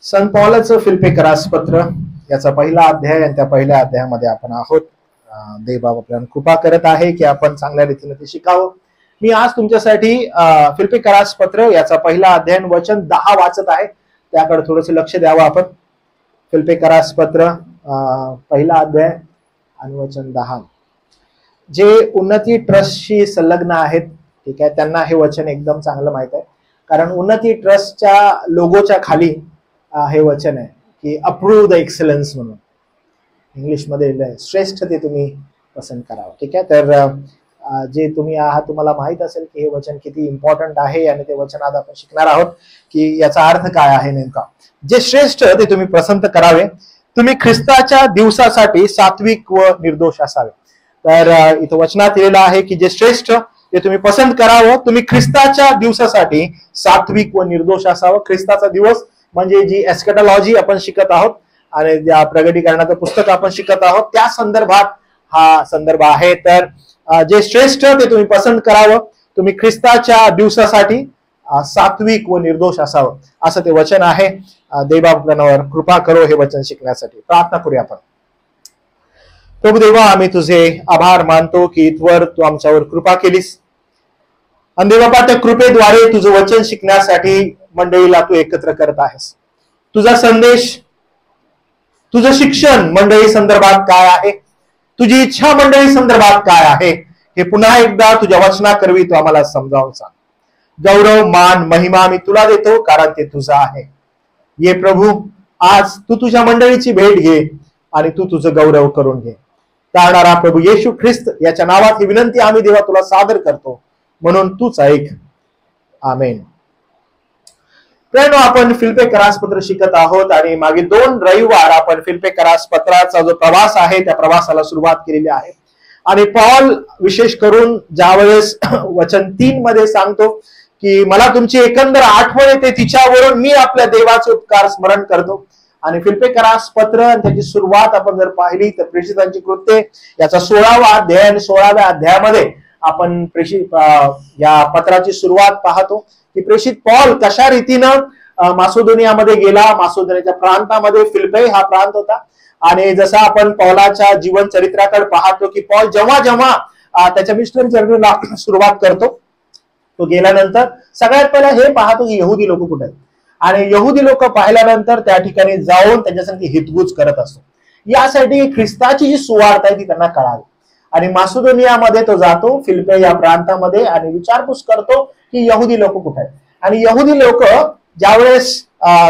संत पौलाचं फिलिप्पियरास पत्र याचा पहिला अध्याय आणि त्या पहिल्या अध्यायामध्ये आपण आहोत. देवबाब आपल्याला कृपा करत आहे की आपण चांगल्या रीतीने ते शिकावं. मी आज तुमच्यासाठी फिलिप्पियरास पत्र याचा पहिला अध्याय वचन 10 वाचत आहे. त्याकडे थोडस लक्ष द्यावं आपण. फिलिप्पियरास पत्र पहिला अध्याय आणि वचन 10. जे उन्नती ट्रस्टशी संलग्न आहेत, ठीक आहे, त्यांना हे वचन एकदम चांगलं माहित आहे. कारण उन्नती ट्रस्टच्या लोगोच्या खाली हे वचन आहे की अप्रूव्ह द एक्सलन्स म्हणून इंग्लिशमध्ये श्रेष्ठ ते तुम्ही पसंत करावं. ठीक आहे, तर जे तुम्ही आहात तुम्हाला माहित असेल की हे वचन किती इम्पॉर्टंट आहे आणि ते वचन आज आपण शिकणार आहोत की याचा अर्थ काय आहे नेमका. जे श्रेष्ठ ते तुम्ही पसंत करावे, तुम्ही ख्रिस्ताच्या दिवसासाठी सात्विक व निर्दोष असावे. तर इथं वचनात दिलेलं आहे की जे श्रेष्ठ ते तुम्ही पसंत करावं, तुम्ही ख्रिस्ताच्या दिवसासाठी सात्विक व निर्दोष असावं. ख्रिस्ताचा दिवस म्हणजे जी एस्केटॉलॉजी आपण शिकत आहोत आणि ज्या प्रगटीकरणाचं पुस्तक आपण शिकत आहोत त्या संदर्भात हा संदर्भ आहे. तर जे श्रेष्ठ ते तुम्ही पसंत करावं, तुम्ही ख्रिस्ताच्या दिवसासाठी सात्विक व निर्दोष असावं, असं ते वचन आहे. देवबाब आपल्यावर कृपा करो हे वचन शिकण्यासाठी. प्रार्थना करूया आपण. प्रभू देवा, आम्ही तुझे आभार मानतो की इथवर तू आमच्यावर कृपा केलीस आणि देवा त्या कृपेद्वारे तुझं वचन शिकण्यासाठी मंडळीला तू एकत्र करत आहेस. तुझा संदेश, तुझं शिक्षण मंडळी संदर्भात काय आहे, तुझी इच्छा मंडळी संदर्भात काय आहे, हे पुन्हा एकदा तुझ्या वचनाकरवी तू आम्हाला समजावून सांग. गौरव, मान, महिमा आम्ही तुला देतो कारण ते तुझं आहे. ये प्रभू, आज तू तुझ्या मंडळीची भेट घे आणि तू तुझं गौरव करून घे. तारणारा प्रभू येशू ख्रिस्त याच्या नावात ही विनंती आम्ही देवा तुला सादर करतो, म्हणून तूच ऐक. आमेन. आपण फिलिप्पियरास पत्र शिकत आहोत आणि मागे 2 रविवार आपण फिलिप्पियरास पत्राचा जो प्रवास आहे त्या प्रवासाला सुरुवात केलेली आहे. आणि पॉल विशेष करून ज्यावेळेस वचन 3 मध्ये सांगतो की मला तुमची एकंदर आठवण येते, तिच्यावरून मी आपल्या देवाचे उपकार स्मरण करतो. आणि फिलिप्पियरास पत्र आणि त्याची सुरुवात आपण जर पाहिली तर प्रेषितांची कृत्ये याचा 16वा अध्याय आणि 16व्या अध्यायामध्ये आपण या पत्राची सुरुवात पाहतो की प्रेषित पॉल कशा रीतीनं मासिदोनियामध्ये गेला. मासिदोनियाच्या प्रांतामध्ये फिलिप्पी हा प्रांत होता. आणि जसं आपण पौलाच्या जीवन चरित्राकडे पाहतो की पॉल जेव्हा जेव्हा त्याच्या मिशनरी जर्नीला सुरुवात करतो, तो गेल्यानंतर सगळ्यात पहिला हे पाहतो की यहुदी लोक कुठे आहेत. आणि यहुदी लोक पाहिल्यानंतर त्या ठिकाणी जाऊन त्यांच्यासाठी हितगुज करत असतो. यासाठी ख्रिस्ताची जी सुवार्थ आहे ती त्यांना कळावी. आणि मासिदोनियामध्ये तो जातो, फिलिप्पी या प्रांतामध्ये, आणि विचारपूस करतो की यहुदी लोक कुठे आहेत. आणि यहुदी लोक ज्यावेळेस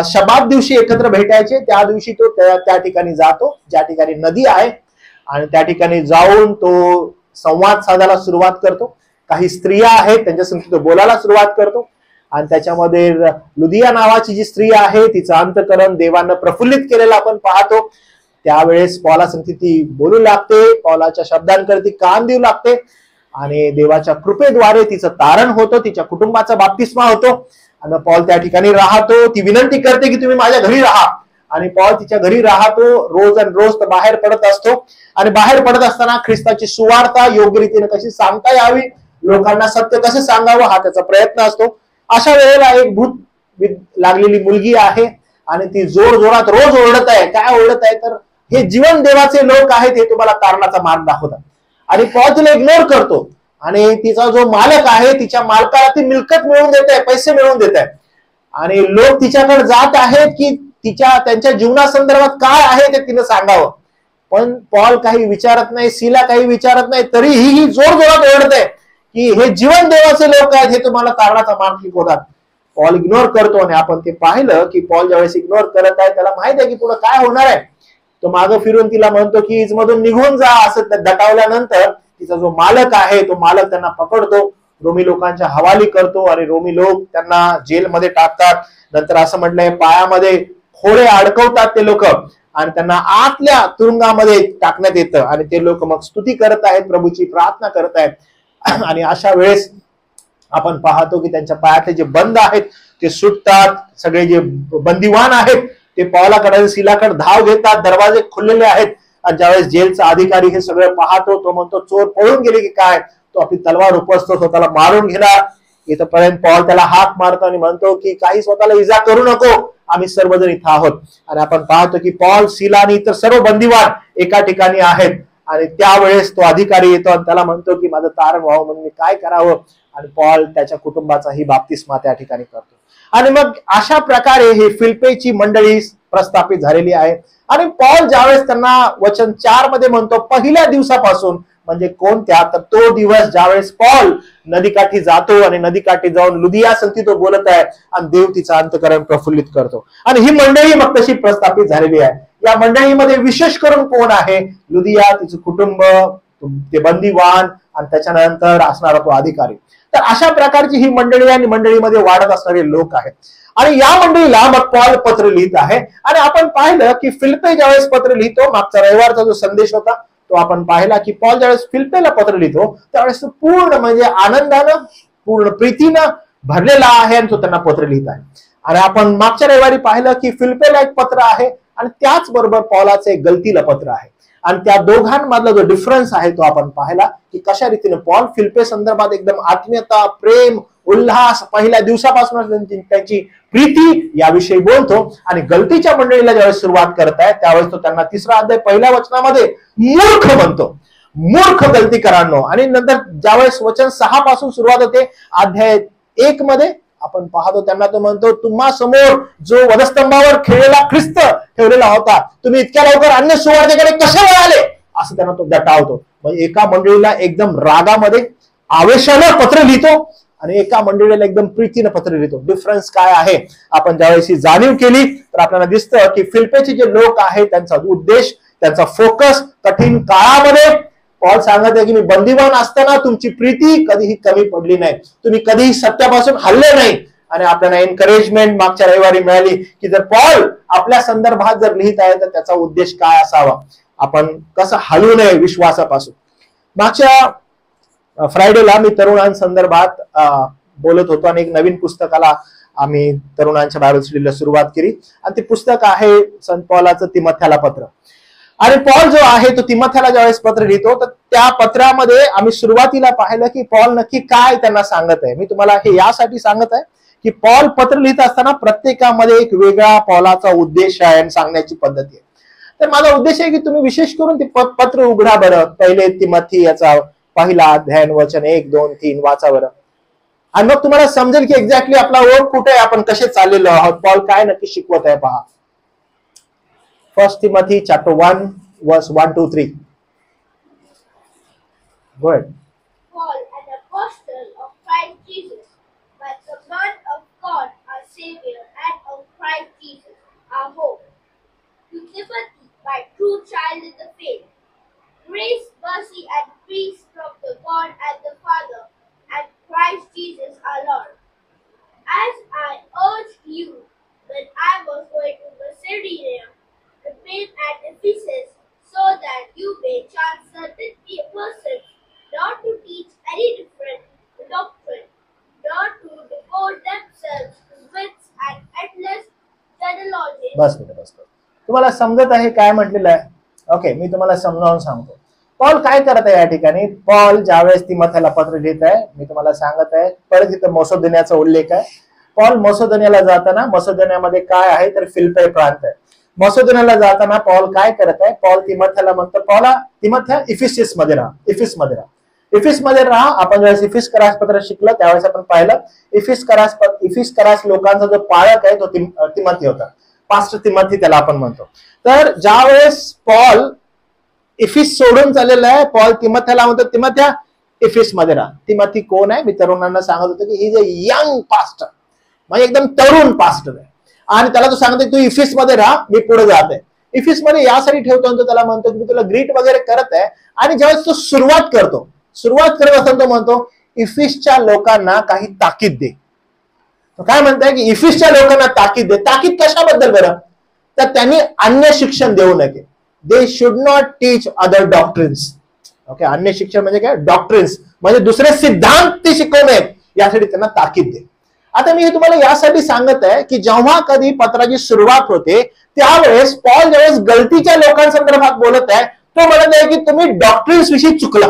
शबात दिवशी एकत्र भेटायचे त्या दिवशी तो त्या ठिकाणी जातो ज्या ठिकाणी नदी आहे. आणि त्या ठिकाणी जाऊन तो संवाद साधायला सुरुवात करतो. काही स्त्रिया आहेत त्यांच्यासंग तो बोलायला सुरुवात करतो. आणि त्याच्यामध्ये लुदिया नावाची जी स्त्री आहे तिचं अंतःकरण देवानं प्रफुल्लित केलेलं आपण पाहतो. त्यावेळेस पौलासंगती ती बोलू लागते, पौलाच्या शब्दांकरती कान देऊ लागते आणि देवाच्या कृपेद्वारे तिचं तारण होतं, तिच्या कुटुंबाचा बाप्तिस्मा होतो. आणि पौल त्या ठिकाणी राहतो. ती विनंती करते की तुम्ही माझ्या घरी राहा. आणि पौल तिच्या घरी राहतो. रोज आणि रोज तो बाहेर पडत असतो. आणि बाहेर पडत असताना ख्रिस्ताची सुवार्ता योग्य रीतीने कशी सांगता यावी, लोकांना सत्य कसं सांगावं हा त्याचा प्रयत्न असतो. अशा वेळेला एक भूत लागलेली मुलगी आहे आणि ती जोर जोरात रोज ओरडत आहे. काय ओरडत आहे तर हे जीवन देवाचे लोक आहेत, हे तुम्हाला तारणाचा मार्ग दाखवतात. आणि पॉल तिला इग्नोर करतो आणि तिचा जो मालक आहे तिच्या मालकाला ती मिळकत मिळवून देत आहे, पैसे मिळवून देत आहे. आणि लोक तिच्याकडे जात आहेत की त्यांच्या जीवनासंदर्भात काय आहे ते तिने सांगावं. पण पॉल काही विचारत नाही, सीला काही विचारत नाही, तरीही ही जोर जोरात ओरडत आहे की हे जीवन देवाचे लोक आहेत, हे तुम्हाला तारणाचा मार्ग शिकवतात. पॉल इग्नोर करतो. आणि आपण ते पाहिलं की पॉल ज्यावेळेस इग्नोर करत आहे त्याला माहित आहे की पुढे काय होणार आहे. तो मागं फिरून तिला म्हणतो की इथमधून निघून जा. असं दटावल्यानंतर तिचा जो मालक आहे तो मालक त्यांना पकडतो, रोमी लोकांच्या हवाली करतो आणि रोमी लोक त्यांना जेलमध्ये टाकतात. नंतर असं म्हटलंय पायामध्ये खोडे अडकवतात ते लोक आणि त्यांना आतल्या तुरुंगामध्ये टाकण्यात येतं. आणि ते लोक मग स्तुती करत आहेत, प्रभूची प्रार्थना करत आहेत. आणि अशा वेळेस आपण पाहतो की त्यांच्या पायातले जे बंद आहेत ते सुटतात. सगळे जे बंदिवान आहेत ते पौलाकडे सीलाकडे धाव घेतात. दरवाजे खुललेले आहेत. आणि ज्यावेळेस जेलचा अधिकारी हे सगळं पाहतो तो म्हणतो चोर पळून गेले की काय. तो आपली तलवार उपसतो, स्वतःला मारून घेणार. इथपर्यंत पॉल त्याला हाक मारतो आणि म्हणतो की काही स्वतःला इजा करू नको, आम्ही सर्वजण इथं आहोत. आणि आपण पाहतो की पॉल, सिला आणि इतर सर्व बंदिवान एका ठिकाणी आहेत. आणि त्यावेळेस तो अधिकारी येतो आणि त्याला म्हणतो की माझं तारण व्हावं म्हणून मी काय करावं. आणि पॉल त्याच्या कुटुंबाचाही बाप्तिस्मा त्या ठिकाणी करतो. आणि मग अशा प्रकारे हे फिलिप्पीची मंडळी प्रस्थापित झालेली आहे. आणि पॉल ज्यावेळेस त्यांना वचन 4 मध्ये म्हणतो पहिल्या दिवसापासून, म्हणजे कोणत्या, तर तो दिवस ज्यावेळेस पॉल नदीकाठी जातो आणि नदीकाठी जाऊन लुदिया संगती तो बोलत आहे आणि देव तिचा अंतःकरण प्रफुल्लित करतो. आणि ही मंडळी मग तशी प्रस्थापित झालेली आहे. या मंडळीमध्ये विशेष करून कोण आहे? लुदिया, तिचं कुटुंब, ते बंदीवान आणि त्याच्यानंतर असणारा तो अधिकारी. तर अशा प्रकारची ही मंडळी आणि मंडळीमध्ये वाढत असणारे लोक आहेत. आणि या मंडळीला मग पॉल पत्र लिहित आहे. आणि आपण पाहिलं की फिलिप्पी ज्यावेळेस पत्र लिहितो, मागचा रविवारचा जो संदेश होता तो आपण पाहिला की पॉल ज्यावेळेस फिलिप्पीला पत्र लिहितो त्यावेळेस तो पूर्ण म्हणजे आनंदानं, पूर्ण प्रीतीनं भरलेला आहे आणि तो त्यांना पत्र लिहित आहे. आणि आपण मागच्या रविवारी पाहिलं की फिलिप्पीला एक पत्र आहे आणि त्याचबरोबर पॉलाचं एक गलतीला पत्र आहे. आणि त्या दोघांमधला जो डिफरन्स आहे तो आपण पाहिला की कशा रीतीने पॉल फिलिप्पी संदर्भात एकदम आत्मीयता, प्रेम, उल्हास, पहिल्या दिवसापासून त्यांची प्रीती याविषयी बोलतो. आणि गलतीच्या मंडळीला ज्यावेळेस सुरुवात करताय त्यावेळेस तो त्यांना 3रा अध्याय 1ल्या वचनामध्ये मूर्ख म्हणतो. मूर्ख गलतीकरांनो. आणि नंतर ज्यावेळेस वचन 6 पासून सुरुवात होते अध्याय 1 मध्ये आपण पाहतो त्यांना तो म्हणतो तुम्हा समोर जो वधस्तंभावर खेळलेला ख्रिस्त ठेवलेला होता, तुम्ही इतक्या लवकर अन्य सुवार्तेकडे कसे वळाले, असं त्यांना तो दटावतो. म्हणजे एका मंडळीला एकदम रागामध्ये आवेशानं पत्र लिहितो आणि एका मंडळीला एकदम प्रीतीनं पत्र लिहितो. डिफरन्स काय आहे आपण ज्यावेळेस ही जाणीव केली तर आपल्याला दिसतं की फिलिप्पीचे जे लोक आहेत त्यांचा उद्देश, त्यांचा फोकस कठीण काळामध्ये पॉल सांगत आहे की मी बंदिवान असताना तुमची प्रीती कधीही कमी पडली नाही, तुम्ही कधीही सत्यापासून हल्ले नाही. आणि आपल्याला एनकरेजमेंट मागच्या रविवारी मिळाली की जर पॉल आपल्या संदर्भात जर लिहित आहे तर त्याचा उद्देश काय असावा, आपण कसं हलू नये विश्वासापासून. मागच्या फ्रायडेला मी तरुणांसंदर्भात बोलत होतो आणि एक नवीन पुस्तकाला आम्ही तरुणांच्या बायबल स्टडीला सुरुवात केली. आणि ते पुस्तक आहे संत पॉलाचं तिमथ्याला पत्र. आणि पॉल जो आहे तो तिमथ्याला ज्यावेळेस पत्र लिहितो तर त्या पत्रामध्ये आम्ही सुरुवातीला पाहिलं की पॉल नक्की काय त्यांना सांगत आहे. मी तुम्हाला हे यासाठी सांगत आहे की पॉल पत्र लिहित असताना प्रत्येकामध्ये एक वेगळा पॉलाचा उद्देश आहे आणि सांगण्याची पद्धती आहे. तर माझा उद्देश आहे की तुम्ही विशेष करून ते पत्र उघडा बरं, पहिले तिमथी याचा 1ला अध्याय वचन 1, 2, 3 वाचा बरं. आणि मग तुम्हाला समजेल की एक्झॅक्टली आपला ओळख कुठे आहे, आपण कसे चाललेलो आहोत, पॉल काय नक्की शिकवत आहे पहा. 1 Timothy chapter 1 verse 1 to 3. Go ahead. Paul, an apostle of Christ Jesus, by command of God our Savior and of Christ Jesus our hope, to Timothy, my true child in the faith, grace, mercy, and peace from the God and the Father and Christ Jesus our Lord. As I urged you when I was going to Macedonia, remain at Ephesus, so that you may charge certain persons not to teach any different doctrine, not to devote themselves to myths and endless genealogies. बस. तुम्हाला समजत आहे काय म्हटलेलं आहे? Okay, मी तुम्हाला समजावून सांगतो. Paul काय करत आहे या ठिकाणी. पॉल ज्यावेळेस तिमथ्याला पत्र लिहित आहे, मी तुम्हाला सांगत आहे, परत इथं मसेदोनियाचा उल्लेख आहे. पॉल मसेदोनियाला जाताना, मसेदोनियामध्ये काय आहे तर फिलिप्पी प्रांत आहे. मसेदोनियाला जाताना पॉल काय करत आहे, पॉल तिमथ्याला म्हणतो पॉला तिमथ्या इफिसमध्ये राहा, इफिसमध्ये राहा. आपण ज्यावेळेस इफिस करास पत्र शिकलं त्यावेळेस आपण पाहिलं इफिस करास लोकांचा जो पाळक आहे तो तिमथी होता, पास्टर तिमथी त्याला आपण म्हणतो. तर ज्यावेळेस पॉल इफिस सोडून चाललेला आहे, पॉल तिमथ्याला म्हणतो तिमथ्या इफिसमध्ये राहा. तिमथी कोण आहे? मी तरुणांना सांगत होतो की ही जे यंग पास्टर म्हणजे एकदम तरुण पास्टर आहे. आणि त्याला तो सांगतो तू इफिसमध्ये राहा, मी पुढे जात आहे. इफिसमध्ये यासाठी ठेवतो, त्याला म्हणतो की मी तुला ग्रीट वगैरे करत आहे. आणि ज्यावेळेस तो सुरुवात करत असताना तो म्हणतो इफिसच्या लोकांना काही ताकीद दे. तो काय म्हणताय की इफिसच्या लोकांना ताकीद दे. ताकीद कशाबद्दल बरं? तर त्यांनी अन्य शिक्षण देऊ नये. They should not teach other doctrines. Okay, अन्य शिक्षण म्हणजे काय? डॉक्ट्रिन्स म्हणजे दुसरे सिद्धांत ते शिकवू नयेत, यासाठी त्यांना ताकीद दे. आता मी हे तुम्हाला यासाठी सांगत आहे की जेव्हा कधी पत्राची सुरुवात होते त्यावेळेस पॉल ज्यावेळेस गलतीच्या लोकांसंदर्भात बोलत आहे तो म्हणत आहे की तुम्ही डॉक्ट्रिन्स विषयी चुकला.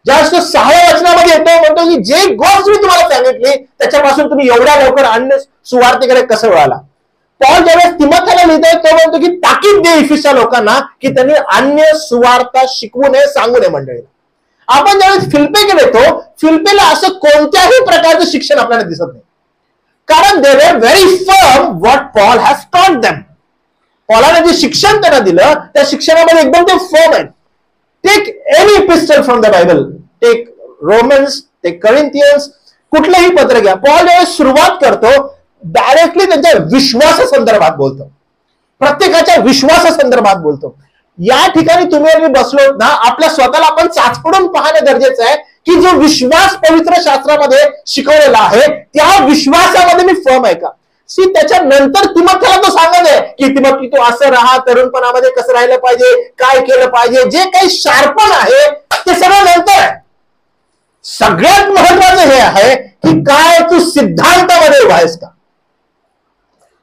ज्यावेळेस तो 6व्या वचनामध्ये येतो, म्हणतो की जे गोष्ट मी तुम्हाला सांगितली त्याच्यापासून तुम्ही एवढ्या लवकर अन्य सुवार्तेकडे कसं वळाला. पॉल ज्यावेळेस तिमोथेला लिहितोय तो म्हणतो की ताकीद दे इफिसच्या लोकांना की त्यांनी अन्य सुवार्ता शिकवू नये, सांगू नये मंडळीला. आपण ज्यावेळेस फिलिप्पीकडे येतो, फिलिप्पीला असं कोणत्याही प्रकारचं शिक्षण आपल्याला दिसत नाही, कारण they were very firm what Paul has taught them. पॉलाने जे शिक्षण त्यांना दिलं त्या शिक्षणामध्ये एकदम ते फर्म आहेत. Take any epistle from the Bible, take Romans, take Corinthians, कुठलंही पत्र घ्या, पॉल ज्यावेळेस सुरुवात करतो डायरेक्टली त्यांच्या विश्वासासंदर्भात बोलतो, प्रत्येकाच्या विश्वासासंदर्भात बोलतो. या ठिकाणी तुम्ही आणि बसलो ना, आपल्या स्वतःला आपण चाचपडून पाहणं गरजेचं आहे की जो विश्वास पवित्र शास्त्रामध्ये शिकवलेला आहे त्या विश्वासामध्ये मी फर्म आहे का. त्याच्यानंतर तिमोथेला तो सांगत आहे की तिमोथी तू असं राहा, तरुणपणामध्ये कसं राहिलं पाहिजे, काय केलं पाहिजे, जे काही शार्पण आहे ते सगळं नंतर आहे. सगळ्यात महत्वाचं हे आहे की काय तू सिद्धांतामध्ये उभा आहेस का,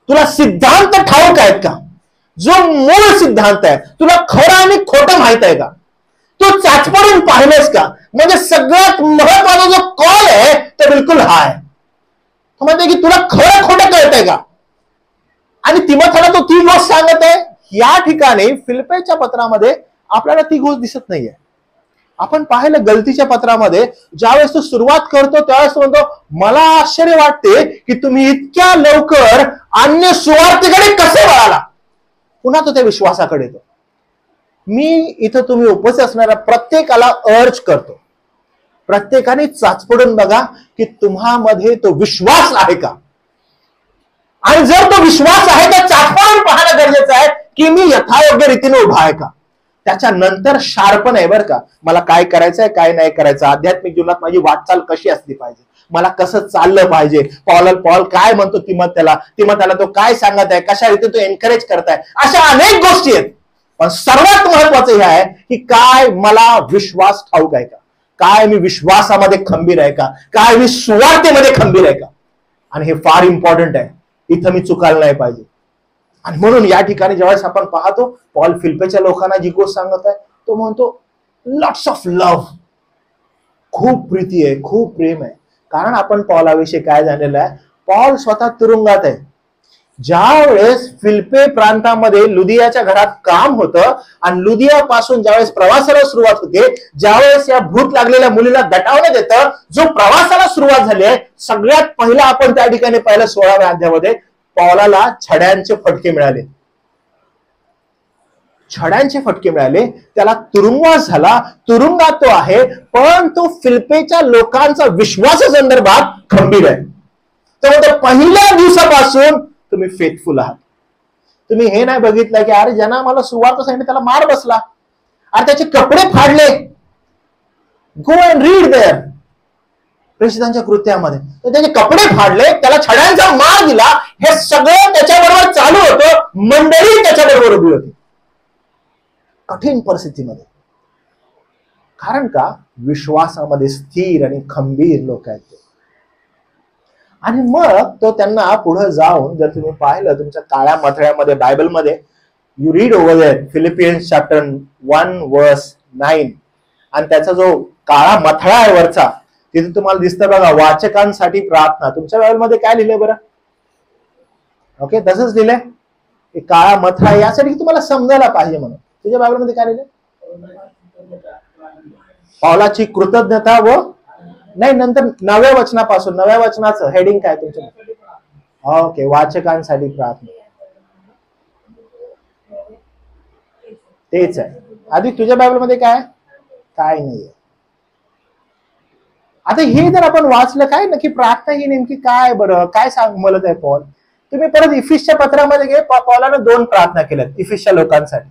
तुला सिद्धांत ठाऊक आहेत का, जो मूळ सिद्धांत आहे तुला खरं आणि खोटं माहित आहे का, तो चाचपडून पाहिलेस का. म्हणजे सगळ्यात महत्वाचा जो कॉल आहे तो बिलकुल हा आहे. तो म्हणते की तुला खरं खोटं कळतंय का. आणि तिमोथेला तो ती गोष्ट सांगत आहे. या ठिकाणी फिलिप्पीच्या पत्रामध्ये आपल्याला ती गोष्ट दिसत नाहीये. आपण पाहिलं गलतीच्या पत्रामध्ये ज्यावेळेस तो सुरुवात करतो त्यावेळेस तो म्हणतो मला आश्चर्य वाटते की तुम्ही इतक्या लवकर अन्य सुवार्थेकडे कसे वळाला. पुन्हा तो त्या विश्वासाकडे येतो. मी इथं तुम्ही उपस्थित असणाऱ्या प्रत्येकाला अर्ज करतो, प्रत्येकाने चाचपडून बघा की तुम्हामध्ये तो विश्वास आहे का. आणि जर तो विश्वास आहे तर चाचपडून पाहणं गरजेचं आहे की मी यथायोग्य रीतीने उभा आहे का. त्याच्यानंतर शार्पण आहे बरं का, मला काय करायचंय काय नाही करायचं, आध्यात्मिक जीवनात माझी वाटचाल कशी असली पाहिजे, मला कसं चाललं पाहिजे. पॉल काय म्हणतो तिमोथेला तो काय सांगत आहे, कशा रीती तो एनकरेज करताय, अशा अनेक गोष्टी आहेत. पण सर्वात महत्वाचं हे आहे की काय मला विश्वास ठाऊक आहे का, काय मी विश्वासामध्ये खंबीर आहे का, काय मी सुवार्तेमध्ये खंबीर आहे का. आणि हे फार इम्पॉर्टंट आहे, इथं मी चुकायला नाही पाहिजे. आणि म्हणून या ठिकाणी ज्यावेळेस आपण पाहतो पॉल फिलिप्पीच्या लोकांना जी गोष्ट सांगत आहे तो म्हणतो लॉट्स ऑफ लव्ह, खूप प्रीती आहे, खूप प्रेम आहे. कारण आपण पॉलाविषयी काय जाणलेलं आहे, पॉल स्वतः तुरुंगात आहे. ज्या वेळेस फिलिप्पी प्रांतामध्ये लुदियाच्या घरात काम होतं आणि लुदिया पासून ज्यावेळेस प्रवासाला सुरुवात होते, ज्यावेळेस या भूत लागलेल्या मुलीला दटावण्यात येतं, जो प्रवासाला सुरुवात झाली आहे, सगळ्यात पहिला आपण त्या ठिकाणी पाहिलं 16व्या अध्यायामध्ये पॉलाला छड्यांचे फटके मिळाले. छड्यांचे फटके मिळाले, त्याला तुरुंगवास झाला, तुरुंगात तो आहे, पण तो फिलिप्पीच्या लोकांचा विश्वासासंदर्भात खंबीर आहे. तर पहिल्या दिवसापासून तुम्ही फेथफुल आहात. तुम्ही हे नाही बघितलं की अरे ज्यांना मला सुवार्थ सांगितलं त्याला मार बसला, अरे त्याचे कपडे फाडले. गो अँड रीड देअर प्रेषितांच्या कृत्यामध्ये, तर त्याचे कपडे फाडले, त्याला छड्यांचा मार दिला. हे सगळं त्याच्याबरोबर चालू होतं, मंडळी त्याच्याबरोबर उभी होती कठीण परिस्थितीमध्ये. कारण का विश्वासामध्ये स्थिर आणि खंबीर लोक आहेत. आणि मग तो त्यांना पुढे जाऊन जर तुम्ही पाहिलं तुमच्या काळ्या मथळ्यामध्ये बायबलमध्ये you read over there Philippians chapter 1 verse 9 आणि त्याचा जो काळा मथळा आहे वरचा तिथे तुम्हाला दिसतं बघा वाचकांसाठी प्रार्थना. तुमच्या बायबलमध्ये काय लिहिलंय बरं? ओके तसंच लिहिलंय काळा मथळा, यासाठी तुम्हाला समजायला पाहिजे म्हणून. तुझ्या बायबलमध्ये काय लिहिलंय? पौलाची कृतज्ञता व नाही नंतर 9व्या वचनापासून 9व्या वचनाचं हेडिंग काय तुमच्या? ओके वाचकांसाठी प्रार्थना, तेच आहे. आधी तुझ्या बायबलमध्ये काय काय नाहीये. आता हे जर आपण वाचलं काय नक्की प्रार्थना ही नेमकी काय बरं काय म्हणत आहे पॉल. तुम्ही परत इफिसच्या पत्रामध्ये घे, पॉलानं 2 प्रार्थना केल्यात इफिसच्या लोकांसाठी.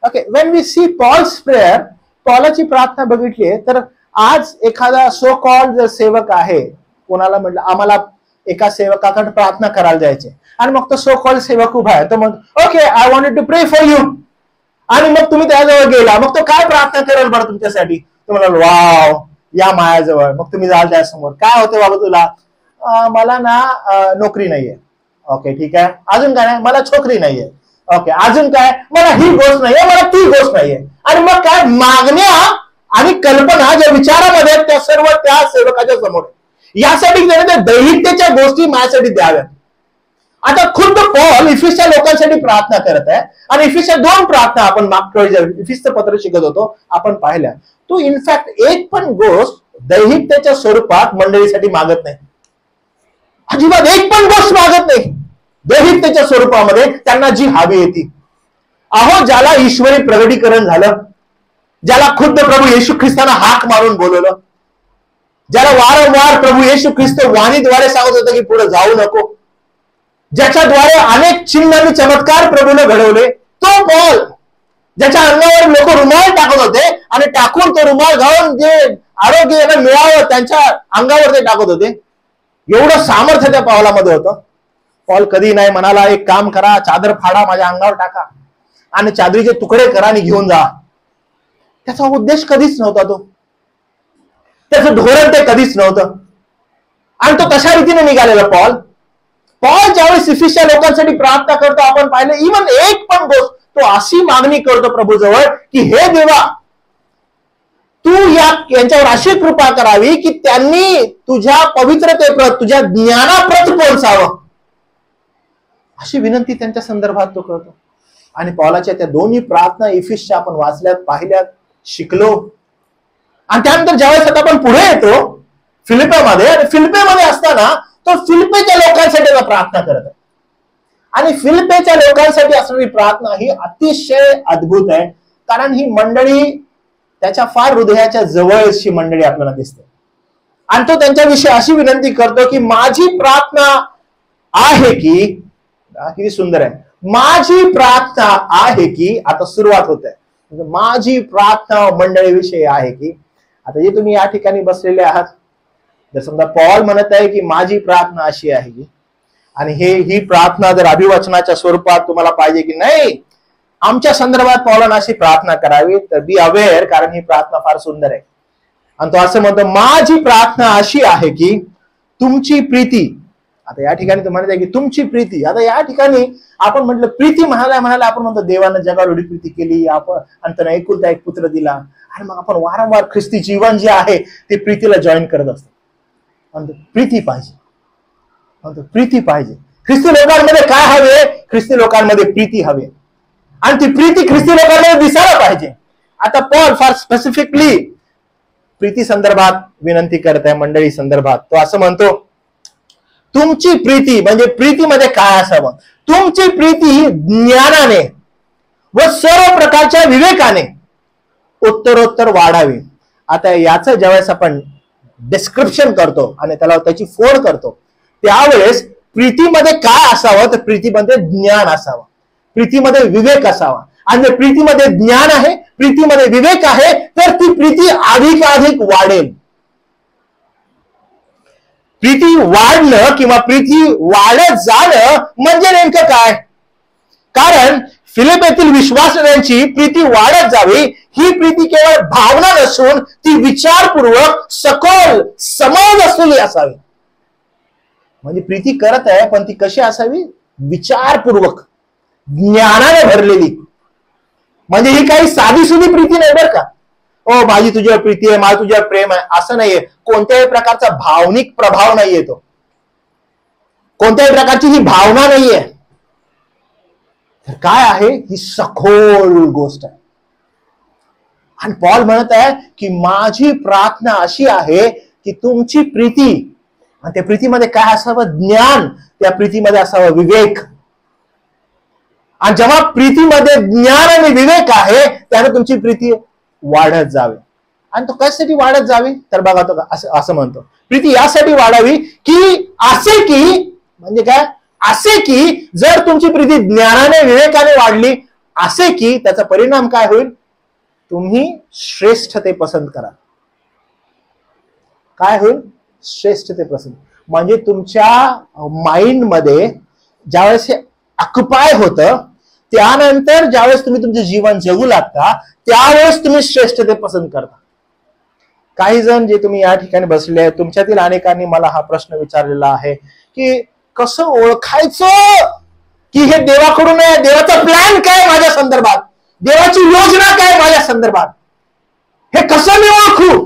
Okay when we see Paul's prayer, पॉलाची प्रार्थना बघितली तर आज एखादा सो कॉल्ड जर सेवक आहे, कोणाला म्हटलं आम्हाला एका सेवकाकडे प्रार्थना करायला जायचे आणि मग तो सो कॉल्ड सेवक उभा आहे, तो मग ओके आय वॉन्टेड टू प्रे फॉर यू, आणि मग तुम्ही त्याजवळ गेला, मग तो काय प्रार्थना करेल बरं तुमच्यासाठी? तुम्हाला वाव या मायाजवळ, मग तुम्ही जाल त्यासमोर, काय होते बाबा तुला? मला ना नोकरी नाहीये. ओके ठीक आहे, अजून काय नाही? मला छोकरी नाहीये. ओके अजून काय? मला ही गोष्ट नाहीये, मला ती गोष्ट नाहीये. आणि मग काय मागण्या आणि कल्पना ज्या विचारामध्ये आहेत त्या सर्व त्या सेवकाच्या समोर, यासाठी त्या दैहित्याच्या गोष्टी माझ्यासाठी द्याव्यात. आता खुद्द पॉल इफिसच्या लोकांसाठी प्रार्थना करत आहे आणि इफिसच्या 2 प्रार्थना आपण मागच्या इफिसचं पत्र शिकत होतो आपण पाहिल्या. तो इनफॅक्ट एक पण गोष्ट दैहिकतेच्या स्वरूपात मंडळीसाठी मागत नाही, अजिबात एक पण गोष्ट मागत नाही दैहिकतेच्या स्वरूपामध्ये त्यांना जी हवी येते. अहो, ज्याला ईश्वरी प्रगटीकरण झालं, ज्याला खुद्द प्रभू येशू ख्रिस्ताना हाक मारून बोलवलं, ज्याला वारंवार प्रभू येशू ख्रिस्त वाणीद्वारे सांगत होतं की पुढे जाऊ नको, ज्याच्याद्वारे अनेक चिन्ह आणि चमत्कार प्रभूने घडवले, तो पॉल ज्याच्या अंगावर लोक रुमाल टाकत होते आणि टाकून तो रुमाल घालून जे आरोग्य यांना मिळावं त्यांच्या अंगावर ते टाकत होते, एवढं सामर्थ्य त्या पॉलामध्ये होतं. पॉल कधी नाही म्हणाला एक काम करा, चादर फाडा माझ्या अंगावर टाका आणि चादरीचे तुकडे करा आणि घेऊन जा. त्याचा उद्देश कधीच नव्हता, तो त्याचं धोरण ते कधीच नव्हतं. आणि तो तशा रीतीने निघालेला पॉल ज्यावेळेस इफिसच्या लोकांसाठी प्रार्थना करतो आपण पाहिलं, इव्हन एक पण गोष्ट तो अशी मागणी करतो प्रभूजवळ की हे देवा, तू यांच्यावर अशी कृपा करावी की त्यांनी तुझ्या पवित्रतेप्रत तुझ्या ज्ञानाप्रत पोहोचावं, अशी विनंती त्यांच्या संदर्भात तो करतो. आणि पौलाच्या त्या दोन्ही प्रार्थना इफिसच्या आपण वाचल्यात, पाहिल्यात, शिकलो. आणि त्यानंतर ज्यावेळेस आता आपण पुढे येतो फिलिपेमध्ये, आणि फिलिपेमध्ये असताना तो फिलिपेच्या लोकांसाठी प्रार्थना करत आहे. आणि फिलिपेच्या लोकांसाठी असणारी प्रार्थना ही अतिशय अद्भुत आहे, कारण ही मंडळी त्याच्या फार हृदयाच्या जवळची मंडळी आपल्याला दिसते. आणि तो त्यांच्याविषयी अशी विनंती करतो की माझी प्रार्थना आहे की, किती सुंदर आहे, माझी प्रार्थना आहे की, आता सुरुवात होत आहे, माझी प्रार्थना मंडळीविषयी आहे की. आता जे तुम्ही या ठिकाणी बसलेले आहात, जर समजा पॉल म्हणत आहे की माझी प्रार्थना अशी आहे की, आणि ही प्रार्थना जर अभिवचनाच्या स्वरूपात तुम्हाला पाहिजे की नाही आमच्या संदर्भात पॉलानं अशी प्रार्थना करावी, तर बी अवेअर, कारण ही प्रार्थना फार सुंदर आहे. आणि तो असं म्हणतो माझी प्रार्थना अशी आहे की तुमची प्रीती. आता या ठिकाणी तो म्हणत आहे की तुमची प्रीती. आता या ठिकाणी आपण म्हटलं प्रीती म्हणायला आपण म्हणतो देवानं जगावर एवढी प्रीती केली, आपण आणि त्यानं एकुलता एक पुत्र दिला, आणि मग आपण वारंवार ख्रिस्ती जीवन जे आहे ते प्रीतीला जॉईन करत असतो. प्रीती पाहिजे, प्रीती पाहिजे. ख्रिस्ती लोकांमध्ये काय हवे? ख्रिस्ती लोकांमध्ये प्रीती हवी, आणि ती प्रीती ख्रिस्ती लोकांमध्ये दिसायला पाहिजे. आता पॉल फार स्पेसिफिकली प्रीती संदर्भात विनंती करत आहे मंडळी संदर्भात. तो असं म्हणतो तुमची प्रीती, म्हणजे प्रीतीमध्ये काय असावं? तुमची प्रीती ज्ञानाने व सर्व प्रकारच्या विवेकाने उत्तरोत्तर वाढावी. आता याचं ज्यावेळेस आपण डिस्क्रिप्शन करतो आणि त्याला त्याची फोड करतो, त्यावेळेस प्रीतीमध्ये काय असावं? तर प्रीतीमध्ये ज्ञान असावं, प्रीतीमध्ये विवेक असावा. आणि जर प्रीतीमध्ये ज्ञान आहे, प्रीतीमध्ये विवेक आहे, तर ती प्रीती अधिकाधिक वाढेल. प्रीती वाढणं किंवा प्रीती वाढत जाणं म्हणजे नेमकं काय? कारण फिलिपेतील विश्वासणाऱ्यांची प्रीती वाढत जावी, ही प्रीती केवळ भावना नसून ती विचारपूर्वक सखोल समज असलेली असावी. म्हणजे प्रीती करत आहे पण ती कशी असावी? विचारपूर्वक, ज्ञानाने भरलेली. म्हणजे ही काही साधी सुधी प्रीती नाही बरं का. ओ माझी तुझ्यावर प्रीती आहे, माझं तुझ्यावर प्रेम आहे, असं नाहीये. कोणत्याही प्रकारचा भावनिक प्रभाव नाहीये, तो कोणत्याही प्रकारची ही भावना नाहीये. तर काय आहे? ही सखोल गोष्ट आहे. आणि पॉल म्हणत आहे की माझी प्रार्थना अशी आहे की तुमची प्रीती, आणि त्या प्रीतीमध्ये काय असावं? ज्ञान. त्या प्रीतीमध्ये असावं विवेक. आणि जेव्हा प्रीतीमध्ये ज्ञान आणि विवेक आहे त्याने तुमची प्रीती वाढत जावी. आणि तो कशासाठी वाढत जावी? तर बघा तो असं म्हणतो प्रीती यासाठी वाढावी की असे की, म्हणजे काय? असे की जर तुमची प्रीती ज्ञानाने विवेकाने वाढली, असे की त्याचा परिणाम काय होईल? तुम्ही श्रेष्ठते पसंत करा. काय होईल? श्रेष्ठते पसंत. म्हणजे तुमच्या माइंड मध्ये ज्यावेळेस हे ऑक्युपाय होतं, त्यानंतर ज्यावेळेस तुम्ही तुमचे जीवन जगू लागता त्यावेळेस तुम्ही श्रेष्ठते पसंत करता. काही जण जे तुम्ही या ठिकाणी बसले आहेत, तुमच्यातील अनेकांनी मला हा प्रश्न विचारलेला आहे की कसं ओळखायचं की हे देवाकडून आहे? देवाचा प्लॅन काय माझ्या संदर्भात? देवाची योजना काय माझ्या संदर्भात? हे कसं मी ओळखू?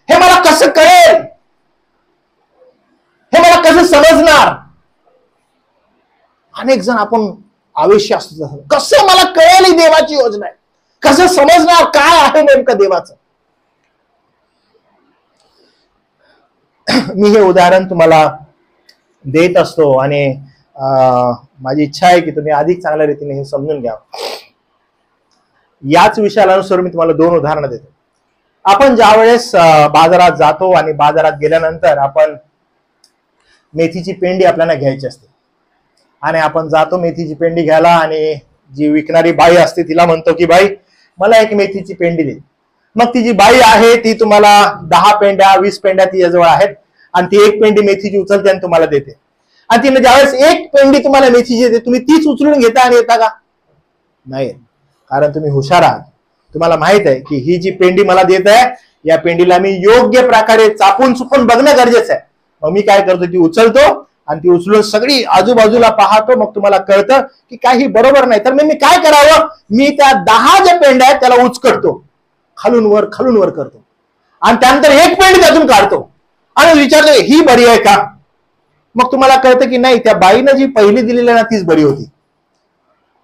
हे मला कसं कळेल? हे मला कसं समजणार? अनेक जण आपण आवेशी असतो, कसं मला कळेल ही देवाची योजना आहे, कसं समजणार काय आहे नेमकं देवाचं. मी हे उदाहरण तुम्हाला देत असतो आणि माझी इच्छा आहे की तुम्ही अधिक चांगल्या रीतीने हे समजून घ्या. याच विषयाला अनुसरून मी तुम्हाला 2 उदाहरणं देतो. आपण ज्या वेळेस बाजारात जातो आणि बाजारात गेल्यानंतर आपण मेथीची पेंडी आपल्याला घ्यायची असते आणि आपण जातो मेथीची पेंडी घ्यायला आणि जी विकणारी बाई असते तिला म्हणतो की बाई मला एक मेथीची पेंडी दे. मग ती जी बाई आहे ती तुम्हाला 10 पेंड्या 20 पेंड्या तिच्याजवळ आहेत आणि ती एक पेंडी मेथीची उचलते आणि तुम्हाला देते. आणि तिने ज्यावेळेस एक पेंडी तुम्हाला मेथीची देते तुम्ही तीच उचलून घेता आणि येता का? नाही, कारण तुम्ही हुशार आहात. तुम्हाला माहित आहे की ही जी पेंडी मला देत आहे या पेंडीला मी योग्य प्रकारे चापून चुपून बघणं गरजेचं आहे. मग मी काय करतो, ती उचलतो आणि ती उचलून सगळी आजूबाजूला पाहतो. मग तुम्हाला कळतं की काही बरोबर नाही, तर मी काय करावं, मी त्या 10 ज्या पेंड्या आहेत त्याला उचकटतो, खालून वर करतो आणि त्यानंतर एक पेंडी त्यातून काढतो आणि विचारतो ही बरी आहे का? मग तुम्हाला कळतं की नाही, त्या बाईनं जी पहिली दिलेली ना तीच बरी होती.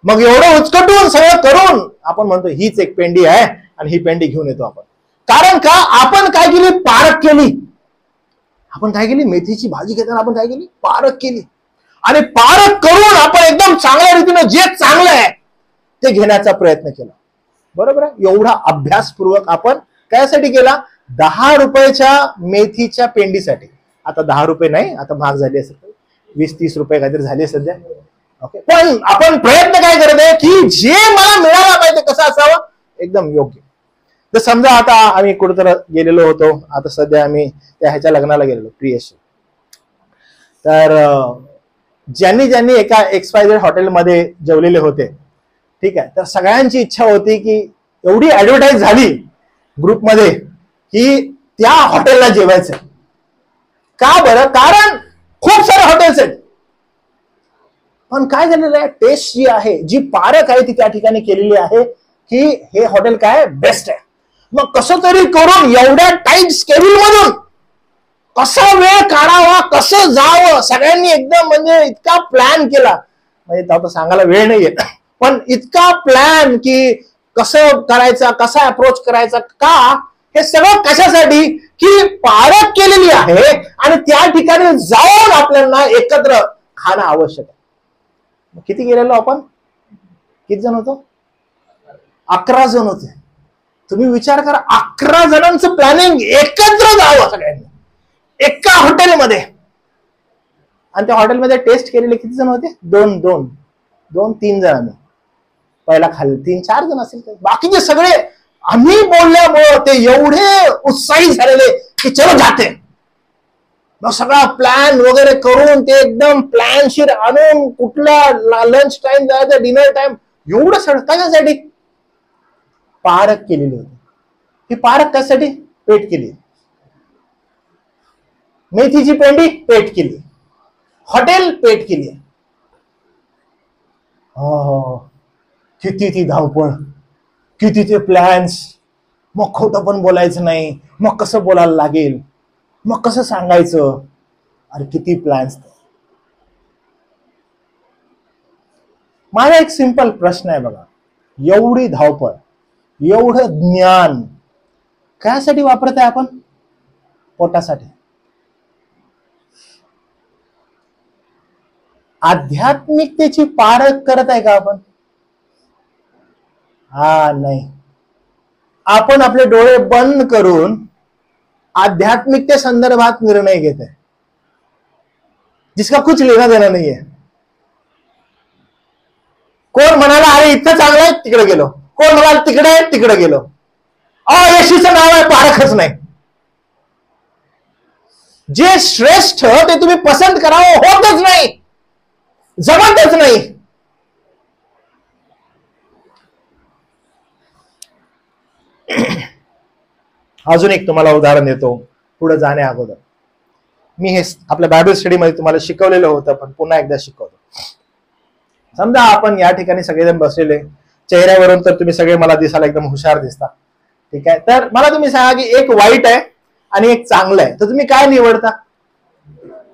मग एवढं उचकटून सगळं करून आपण म्हणतो हीच एक पेंडी आहे आणि ही पेंडी घेऊन येतो आपण. कारण का आपण काय केली, पारख केली. आपण काय केली, मेथीची भाजी घेताना आपण काय केली, पारख केली आणि पारख करून आपण एकदम चांगल्या रीतीने जे चांगलं आहे ते घेण्याचा प्रयत्न केला. बरोबर आहे. एवढा अभ्यासपूर्वक आपण त्यासाठी केला 10 रुपयाच्या मेथीच्या पेंडीसाठी. आता 10 रुपये नाही, आता महाग झाली असेल, 20-30 रुपये काहीतरी झाले सध्या. ओके, पण आपण प्रयत्न काय करत आहे की जे मला मिळाला पाहिजे कसं असावं, एकदम योग्य. तर समजा आता आम्ही कुठेतरी गेलेलो होतो, आता सध्या आम्ही त्या ह्याच्या लग्नाला गेलेलो प्रियशी. तर ज्यांनी एका XYZ हॉटेलमध्ये जेवलेले होते, ठीक आहे, तर सगळ्यांची इच्छा होती की एवढी ऍडव्हर्टाईज झाली ग्रुपमध्ये की त्या हॉटेलला जेवायचं. का बरं? कारण खूप सारे हॉटेल्स आहेत, पण काय झालेलं आहे, टेस्ट जी आहे, जी पारख आहे ती त्या ठिकाणी केलेली आहे की हे हॉटेल काय बेस्ट आहे. मग कसं तरी करून एवढ्या टाईट स्केड्यूल मधून कसा वेळ काढावा, कसं जावं, सगळ्यांनी एकदम म्हणजे इतका प्लॅन केला, म्हणजे आता सांगायला वेळ नाहीये, पण इतका प्लॅन की कसं करायचा, कसा अप्रोच करायचा, का हे सगळं कशासाठी की पारख केलेली आहे आणि त्या ठिकाणी जाऊन आपल्याला एकत्र खाणं आवश्यक आहे. किती गेलेलो आपण, किती जण होतो, 11 जण होते. तुम्ही विचार करा, 11 जणांचं प्लॅनिंग एकत्र जावं सगळ्यांनी एका हॉटेलमध्ये. आणि त्या हॉटेलमध्ये टेस्ट केलेले किती जण होते, 2-3 जण. पहिला खाली 3-4 जण असेल, बाकीचे सगळे आम्ही बोलल्यामुळे ते एवढे उत्साही झालेले की चलो जाते. मग सगळा प्लॅन वगैरे करून ते एकदम प्लॅनशीर आणून कुठला लंच टाइम जायचा, डिनर टाइम, एवढं सगळं कशासाठी, पारख केलेली होती. ही पारख त्यासाठी पेट केली, मेथीची पेंडी पेट केली, हॉटेल पेट केली. किती ती धावपळ, किती ते प्लॅन्स. मग खोटं पण बोलायचं नाही, मग कसं बोलायला लागेल, मग कसं सांगायचं, अरे किती प्लॅन्स. माझा एक सिंपल प्रश्न आहे बघा, एवढी धावपळ, एवढं ज्ञान कशासाठी वापरत आहे आपण, पोटासाठी. आध्यात्मिकतेची पारख करत आहे का आपण? नाही. आपण आपले डोळे बंद करून आध्यात्मिकते संदर्भात निर्णय घेत आहे जिसका कुछ लेना देना नहीं है. कोण म्हणाला अरे इथं चांगलं आहे तिकडे गेलो, कोण म्हणाला तिकडे आहे तिकडे गेलो. येशूचं नाव आहे, पारखच नाही. जे श्रेष्ठ ते तुम्ही पसंत करावं होतच नाही, जमतच नाही. अजून एक तुम्हाला उदाहरण देतो पुढे जाण्या अगोदर. मी हे आपल्या बायबल स्टडी मध्ये तुम्हाला शिकवलेलं होतं, पण पुन्हा एकदा शिकवतो. समजा आपण या ठिकाणी सगळेजण बसलेले, चेहऱ्यावरून तर तुम्ही सगळे मला दिसायला एकदम हुशार दिसता, ठीक आहे. तर मला तुम्ही सांगा की एक वाईट आहे आणि एक चांगलं आहे, तर तुम्ही काय निवडता?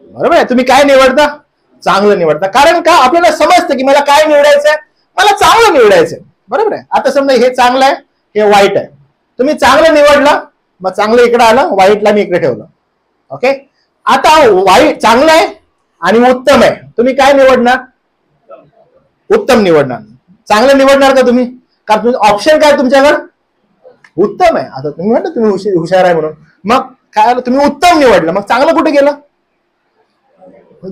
बरोबर आहे, तुम्ही काय निवडता? चांगलं निवडता. कारण का आपल्याला समजतं की मला काय निवडायचंय, मला चांगलं निवडायचंय. बरोबर आहे. आता समजा हे चांगलं आहे, हे वाईट आहे. तुम्ही चांगलं निवडलं, मग चांगलं इकडे आलं, वाईटला मी इकडे ठेवलं. ओके. आता वाईट चांगलं आहे आणि उत्तम आहे, तुम्ही काय निवडणार? उत्तम निवडणार. चांगलं निवडणार का तुम्ही? कारण ऑप्शन काय तुमच्याकडे? उत्तम आहे. आता तुम्ही म्हणता तुम्ही हुशार आहे म्हणून, मग काय आलं, तुम्ही उत्तम निवडलं, मग चांगलं कुठे गेलं?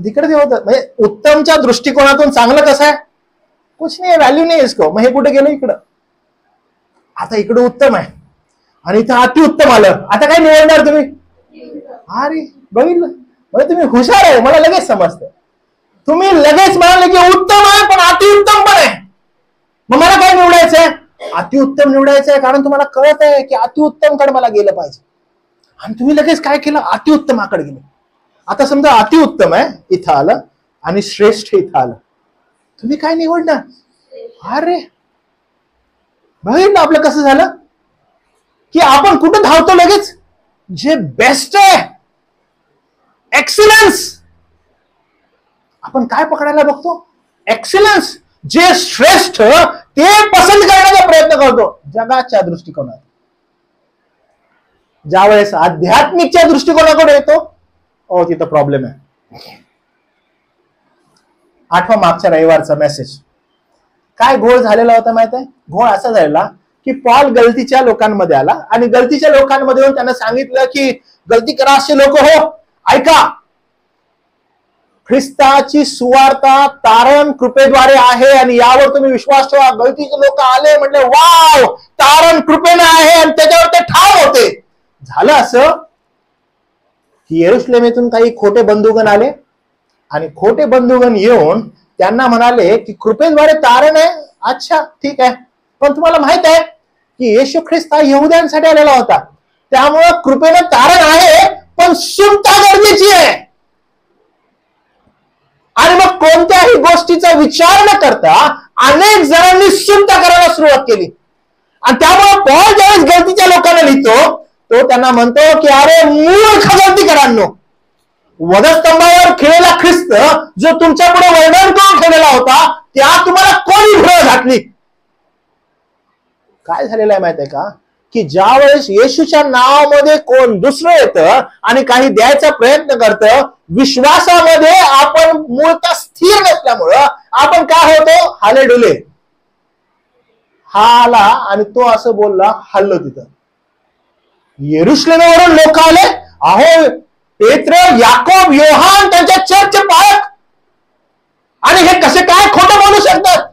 तिकडे होतं. म्हणजे उत्तमच्या दृष्टिकोनातून चांगलं कसं आहे? कुछ नाही, व्हॅल्यू नाही इसको. मग हे कुठे गेलं? इकडं. आता इकडे उत्तम आहे आणि इथं अतिउत्तम आलं, आता काय निवडणार तुम्ही? अरे बघितलं, म्हणजे तुम्ही हुशार आहे, मला लगेच समजतं. तुम्ही लगेच म्हणाले की उत्तम आहे पण अतिउत्तम पण आहे, मग मला काय निवडायचंय? अतिउत्तम निवडायचंय. कारण तुम्हाला कळत आहे की अतिउत्तम कडे मला गेलं पाहिजे, आणि तुम्ही लगेच काय केलं? अतिउत्तमाकडे गेले. आता समजा अतिउत्तम आहे इथं आलं आणि श्रेष्ठ इथं आलं, तुम्ही काय निवडणार? अरे बघितलं आपलं कसं झालं की आपण कुठं धावतो लगेच? जे बेस्ट आहे, एक्सिलन्स. आपण काय पकडायला बघतो? एक्सिलन्स. जे श्रेष्ठ ते पसंत करण्याचा प्रयत्न करतो जगाच्या दृष्टिकोनात. ज्यावेळेस आध्यात्मिकच्या दृष्टिकोनाकडे येतो, तिथं प्रॉब्लेम आहे. आठवा मागच्या रविवारचा मेसेज काय घोळ झालेला होता माहित आहे? घोळ असा झालेला की पॉल गलतीच्या लोकांमध्ये आला आणि गलतीच्या लोकांमध्ये येऊन त्यांना सांगितलं की गलती करा असे लोक हो, ऐका, ख्रिस्ताची सुवार्ता तारण कृपेद्वारे आहे आणि यावर तुम्ही विश्वास ठेवा. गलतीचे लोक आले, म्हटले वाव, तारण कृपेने आहे, आणि त्याच्यावर ते ठाम होते. झालं असं की यरूशलेमेतून काही खोटे बंधुगण आले आणि खोटे बंधुगण येऊन त्यांना म्हणाले की कृपेद्वारे तारण आहे. अच्छा ठीक आहे, पण तुम्हाला माहित आहे की येशू ख्रिस्त हा यहुद्यांसाठी आलेला होता, त्यामुळं कृपेनं तारण आहे, पण सुटका गरजेची आहे. आणि मग कोणत्याही गोष्टीचा विचार न करता अनेक जणांनी सुटका करायला सुरुवात केली. आणि त्यामुळे पॉल ज्यावेळेस गलतीच्या लोकांना लिहितो, तो त्यांना म्हणतो की अरे मूर्ख गलतीकरांनो, वधस्तंभावर खेळलेला ख्रिस्त जो तुमच्या पुढे वर्णन करून ठेवलेला होता, त्या तुम्हाला कोणी भुरळ घातली? काय झालेलं आहे माहित आहे का की ज्यावेळेस येशूच्या नावामध्ये कोण दुसरं येतं आणि काही द्यायचा प्रयत्न करतं, विश्वासामध्ये आपण मूळतः स्थिर नसल्यामुळं आपण काय होतो? हालेडुले. हा आला आणि तो असं बोलला, हल्लो. तिथं यरूशलेमेवरून लोक आले, अहो पेत्र, याकोब, योहान त्यांच्या चर्चचे पालक, आणि हे कसे काय खोटं बोलू शकतात?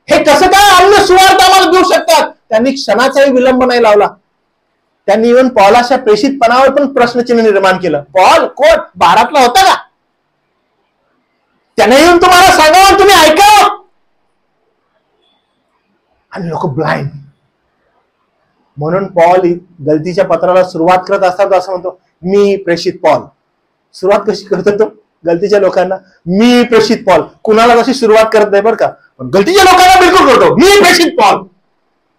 हे कसं काय अन्य सुवार्ता आम्हाला देऊ शकतात? त्यांनी क्षणाचाही विलंब नाही लावला. त्यांनी येऊन पॉलाच्या प्रेषितपणावर पण प्रश्नचिन्ह निर्माण केलं. पॉल कोण? 12तला होता का? त्याने येऊन तुम्हाला सांगावं, तुम्ही ऐकावं. आणि लोक ब्लाइंड. म्हणून पॉल गलतीच्या पत्राला सुरुवात करत असतात असं म्हणतो, मी प्रेषित पॉल. सुरुवात कशी करतो तो? गलतीच्या लोकांना मी प्रेषित पॉल. कुणाला कशी सुरुवात करत नाही बरं का, पण गलतीच्या लोकांना बिलकुल करतो, मी प्रेषित पॉल,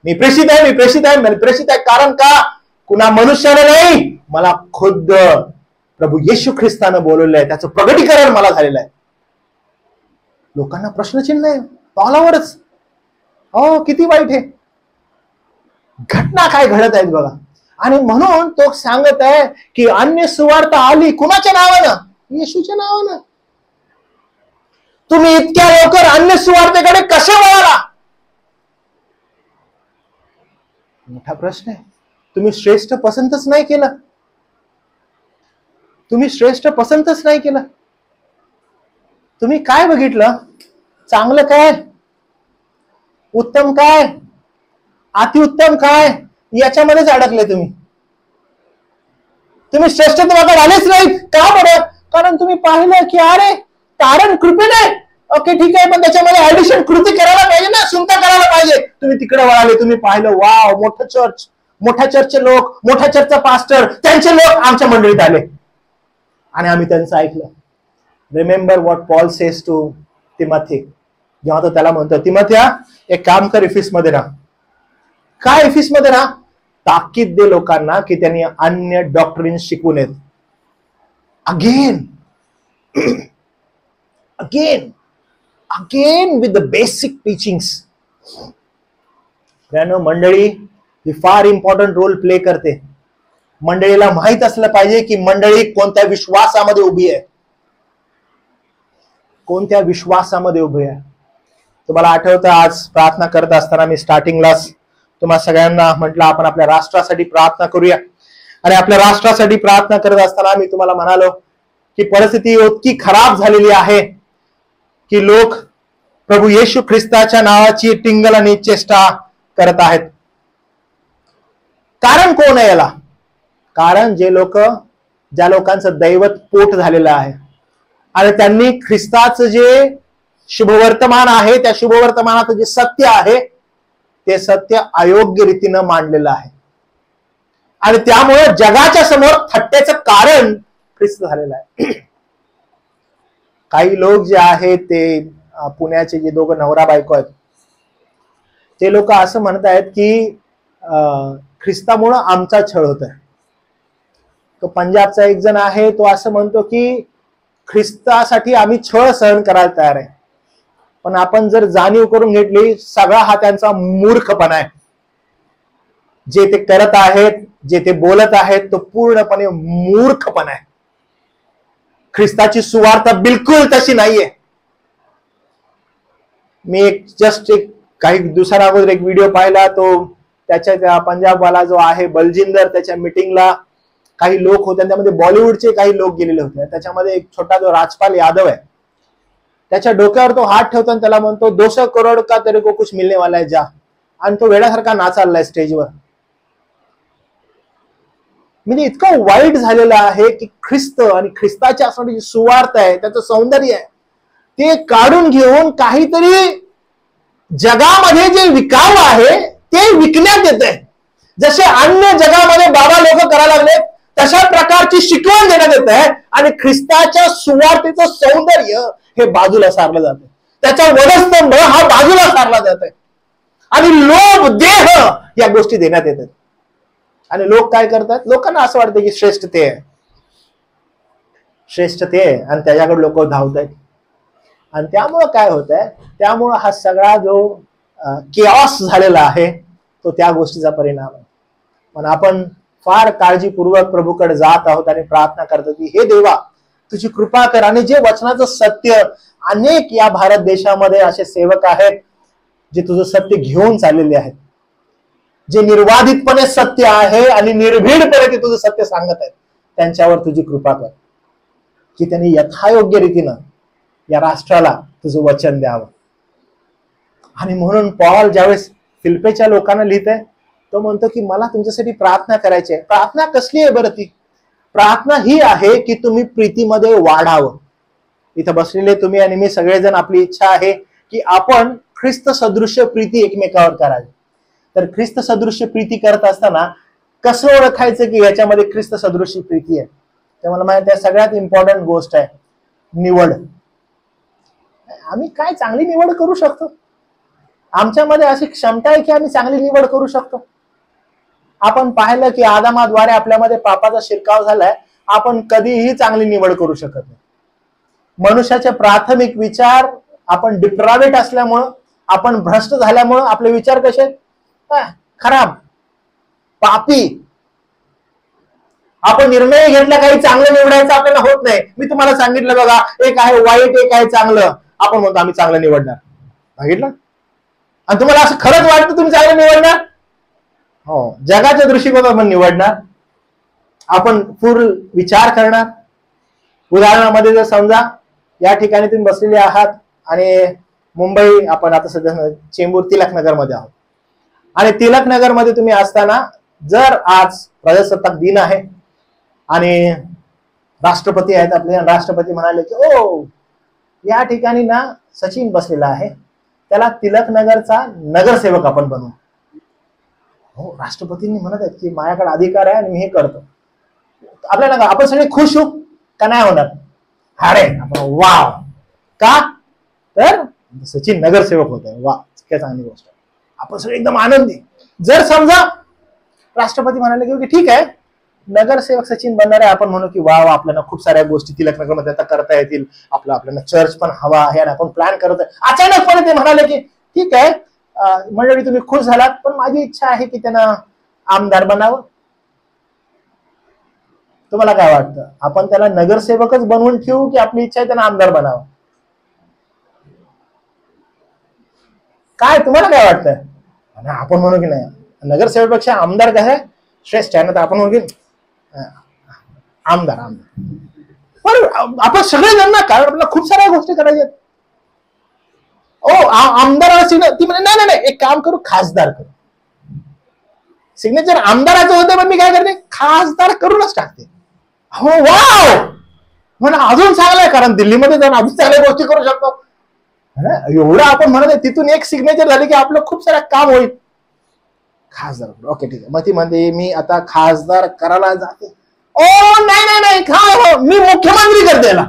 मी प्रेषित आहे, मी प्रेषित आहे, मी प्रेषित आहे. कारण का? कुणा मनुष्याने नाही, मला खुद्द प्रभू येशू ख्रिस्तानं बोलवलंय, त्याचं प्रगटीकरण मला झालेलं आहे. लोकांना प्रश्नचिन्ह आहे पॉलावरच. किती वाईट आहे. घटना काय घडत आहेत बघा. आणि म्हणून तो सांगत आहे की अन्य सुवार्ता आली कुणाच्या नावानं? येशूच्या नावानं. तुम्ही इतक्या लवकर अन्य सुवार्तेकडे कसे वळाला? मोठा प्रश्न आहे. तुम्ही श्रेष्ठ पसंतच नाही केलं. तुम्ही श्रेष्ठ पसंतच नाही केलं. तुम्ही काय बघितलं? चांगलं काय, उत्तम काय, अतिउत्तम काय, याच्यामध्येच अडकले तुम्ही. तुम्ही श्रेष्ठत्वाकडे आलेच नाहीत. का बरं? कारण तुम्ही पाहिलं की अरे तारण कृपेने, ओके ठीक आहे, पण त्याच्यामध्ये ऍडिशन कृती करायला पाहिजे ना, सुनता करायला पाहिजे. तुम्ही तिकडे वळाले. तुम्ही पाहिलं वाव, मोठं चर्च, मोठ्या चर्चचे लोक, मोठ्या चर्चचा पास्टर, त्यांचे लोक आमच्या मंडळीत आले आणि आम्ही त्यांचं ऐकलं. Remember what Paul says to Timothy. जेव्हा तो त्याला म्हणतो, तिमोथ्या एक काम कर, इफिस मध्ये राहा. काय इफिस मध्ये राहा? ताकीद दे लोकांना की त्यांनी अन्य डॉक्ट्रिन शिकवू नयेत. Again again again with the basic teachings. मंडळी ही फार इम्पॉर्टंट रोल प्ले करते. मंडळीला माहित असलं पाहिजे की मंडळी कोणत्या विश्वासामध्ये उभी आहे, कोणत्या विश्वासामध्ये उभी आहे. तुम्हाला आठवतं आज प्रार्थना करत असताना मी स्टार्टिंगलाच तुम्हा सगळ्यांना म्हटलं आपण आपल्या राष्ट्रासाठी प्रार्थना करूया. आणि आपल्या राष्ट्रासाठी प्रार्थना करत असताना मी तुम्हाला म्हणालो की परिस्थिती इतकी खराब झालेली आहे की लोक प्रभू येशू ख्रिस्ताच्या नावाची टिंगल आणि चेष्टा करत आहेत. कारण कोण आहे याला? कारण ज्या लोकांचं दैवत पोट झालेलं आहे आणि त्यांनी ख्रिस्ताचं जे शुभवर्तमान आहे, त्या शुभवर्तमानाचं जे सत्य आहे ते सत्य अयोग्य रीतीनं मांडलेलं आहे. आणि त्यामुळे जगाच्या समोर थट्टेचं कारण ख्रिस्त झालेलं आहे. काही लोक जे आहेत ते पुण्याचे जे दोघं नवरा बायको आहेत ते लोक असं म्हणत आहेत की ख्रिस्तामुळं आमचा छळ होत आहे. तो पंजाबचा एक जण आहे, तो असं म्हणतो की ख्रिस्तासाठी आम्ही छळ सहन करायला तयार आहे. पण आपण जर जाणीव करून घेतली, सगळा हा त्यांचा मूर्खपणा आहे. जे ते करत आहेत, जे ते बोलत आहेत, तो पूर्णपणे मूर्खपणा आहे. ख्रिस्ताची सुवार्ता बिलकुल तशी नाहीये. मी एक काही दिवसांच्या अगोदर एक व्हिडिओ पाहिला, तो त्याच्या पंजाबवाला जो आहे बलजिंदर, त्याच्या मीटिंगला काही लोक होते, त्यामध्ये बॉलिवूडचे काही लोक गेलेले होते. त्याच्यामध्ये एक छोटा जो राजपाल यादव आहे, त्याच्या डोक्यावर तो हात ठेवतो आणि त्याला म्हणतो 200 करोड का तेरे को कुछ मिलने वाला है जा. आणि तो वेड्यासारखा नाचाललाय स्टेजवर. म्हणजे इतकं वाईट झालेलं आहे की ख्रिस्त आणि ख्रिस्ताच्या असणारी जी सुवार्ता आहे, त्याचं सौंदर्य आहे, ते काढून घेऊन काहीतरी जगामध्ये जे विकाऊ आहे ते विकण्यात येत आहे. जसे अन्य जगामध्ये बाबा लोक करायला लागले तशा प्रकारची शिकवण देण्यात येत आहे आणि ख्रिस्ताच्या सुवार्तेचं सौंदर्य हे बाजूला सारलं जातं. त्याचा वधस्तंभ हा बाजूला सारला जात आहे आणि लोभ देह या गोष्टी देण्यात येतात. आणि लोक काय करतात? लोकांना असं वाटतं की श्रेष्ठते आहे आणि त्याच्याकडे लोक धावत आहेत. आणि त्यामुळं काय होत आहे? त्यामुळं हा सगळा जो केऑस झालेला आहे तो त्या गोष्टीचा परिणाम आहे. पण आपण फार काळजीपूर्वक प्रभूकडे जात आहोत आणि प्रार्थना करतो की हे देवा तुझी कृपा कर. आणि जे वचनाचं सत्य, अनेक या भारत देशामध्ये असे सेवक आहेत जे तुझं सत्य घेऊन चाललेले आहेत, जे निर्वाधितपणे सत्य आहे आणि निर्भीडपणे ते तुझं सत्य सांगत आहेत, त्यांच्यावर तुझी कृपा कर की त्यांनी यथायोग्य रीतीनं या राष्ट्राला तुझं वचन द्यावं. आणि म्हणून पॉल ज्यावेळेस फिलिप्पीच्या लोकांना लिहित आहे, तो म्हणतो की मला तुमच्यासाठी प्रार्थना करायची आहे. प्रार्थना कसली आहे बरं? ती प्रार्थना ही आहे की तुम्ही प्रीतीमध्ये वाढावं. इथं बसलेले तुम्ही आणि मी सगळेजण, आपली इच्छा आहे की आपण ख्रिस्त सदृश्य प्रीती एकमेकावर करावी. तर ख्रिस्त सदृश्य प्रीती करत असताना कसं ओळखायचं की याच्यामध्ये ख्रिस्त सदृश्य प्रीती आहे? ते मला माहिती आहे सगळ्यात इम्पॉर्टंट गोष्ट आहे निवड. आम्ही काय चांगली निवड करू शकतो? आमच्यामध्ये अशी क्षमता आहे की आम्ही चांगली निवड करू शकतो. आपण पाहिलं की आदामाद्वारे आपल्यामध्ये पापाचा शिरकाव झालाय. आपण कधीही चांगली निवड करू शकत नाही. मनुष्याचे प्राथमिक विचार, आपण डिप्रावेट असल्यामुळं, आपण भ्रष्ट झाल्यामुळं आपले विचार कसे खराब, पापी. आपण निर्णय घेतला काही चांगलं निवडायचं आपल्याला होत नाही. मी तुम्हाला सांगितलं बघा, एक आहे वाईट, एक आहे चांगलं. आपण म्हणतो आम्ही चांगलं निवडणार, सांगितलं. आणि तुम्हाला असं खरंच वाटतं तुम्ही चांगलं निवडणार? हो, जगाच्या दृष्टिकोनातून आपण निवडणार. आपण पूर्ण विचार करणार. उदाहरणामध्ये जर समजा या ठिकाणी तुम्ही बसलेले आहात आणि मुंबई, आपण आता सध्या चेंबूर तिलकनगर मध्ये आहोत, आणि तिलकनगर मध्ये तुम्ही असताना जर आज प्रजासत्ताक दिन आहे आणि राष्ट्रपती आहेत आपले, राष्ट्रपती म्हणाले की ओ या ठिकाणी ना सचिन बसलेला आहे, त्याला तिलकनगरचा नगरसेवक आपण बनवू. हो, राष्ट्रपतींनी म्हणत आहेत की माझ्याकडे अधिकार आहे आणि मी हे करतो. आपल्याला आपण सगळे खुश होऊ का नाही होणार? अरे आपण वाव, का तर सचिन नगरसेवक होत आहे, वा काय चांगली गोष्ट. आपण सगळे एकदम आनंदी. जर समजा राष्ट्रपती म्हणाले की ठीक आहे, नगरसेवक सचिन बनणार आहे, आपण म्हणू की वा आपल्याला खूप साऱ्या गोष्टी तिलकनगरमध्ये आता करता येतील, आपल्याला चर्च पण हवा आहे आणि आपण प्लॅन करत आहे. अचानकपणे ते म्हणाले की ठीक आहे मंडळी तुम्ही खुश झालात, पण माझी इच्छा आहे की त्यांना आमदार बनावं. तुम्हाला काय वाटतं, आपण त्याला नगरसेवकच बनवून ठेवू की आपली इच्छा आहे त्यांना आमदार बनावं? काय तुम्हाला काय वाटतं? आपण म्हणू की नाही नगरसेवक पेक्षा आमदार कसं आहे श्रेष्ठ आहे ना, तर आपण म्हणू की आमदार. पण आपण सगळेजण ना, कारण आपल्याला खूप साऱ्या गोष्टी करायच्या. आमदार ती म्हणे नाही नाही एक काम करू खासदार करू. सिग्नेचर आमदाराचं होतं पण मी काय करते खासदार करूनच टाकते. हो वाव म्हणा अजून चांगलंय, कारण दिल्लीमध्ये जाऊन अजून चांगल्या गोष्टी करू शकतो. एवढं आपण म्हणत आहे तिथून एक सिग्नेचर झाली की आपलं खूप सारं काम होईल. खासदार ओके ठीक आहे. मग ती म्हणते मी आता खासदार करायला जाते. ओ नाही नाही नाही काय मी मुख्यमंत्री करते ना.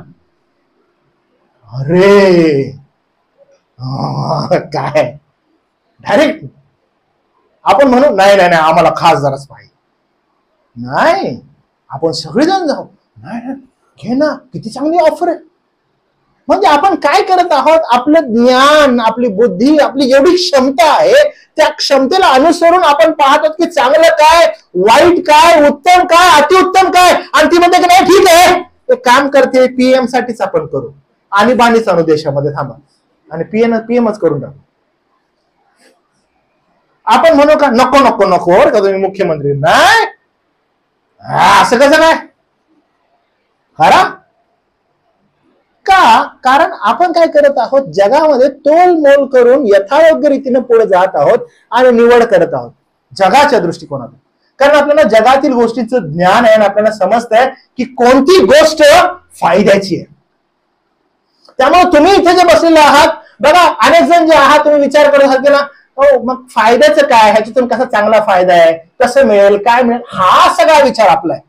अरे काय डायरेक्ट आपण म्हणू नाही नाही नाही आम्हाला खासदारच पाहिजे. नाही आपण सगळेजण जाऊ. नाही घे ना किती चांगली ऑफर आहे. म्हणजे आपण काय करत आहोत, आपलं ज्ञान आपली बुद्धी आपली जेवढी क्षमता आहे त्या क्षमतेला अनुसरून आपण पाहतो की चांगलं काय वाईट काय उत्तम काय अतिउत्तम काय, आणि ती म्हणते की नाही ठीक आहे ते काम करते पीएम साठीच आपण करू आणि बाणीच आणू देशामध्ये थांबा आणि पीएमच करून टाकू. आपण म्हणू का नको नको नको बरं का तुम्ही मुख्यमंत्री नाही. असं कसं काय खरा का, कारण आपण काय करत आहोत जगामध्ये तोलमोल करून यथायोग्य रीतीने पुढे जात आहोत आणि निवड करत आहोत जगाच्या दृष्टिकोनातून. कारण आपल्याला जगातील गोष्टीचं ज्ञान आहे आणि आपल्याला समजतंय की कोणती गोष्ट फायद्याची आहे. त्यामुळे तुम्ही इथे जे बसलेले आहात बघा, अनेक जण जे आहात तुम्ही विचार करत आहात की ना हो मग फायद्याचं काय, ह्याच्यातून कसा चांगला फायदा आहे, कसं मिळेल काय मिळेल, हा सगळा विचार आपला आहे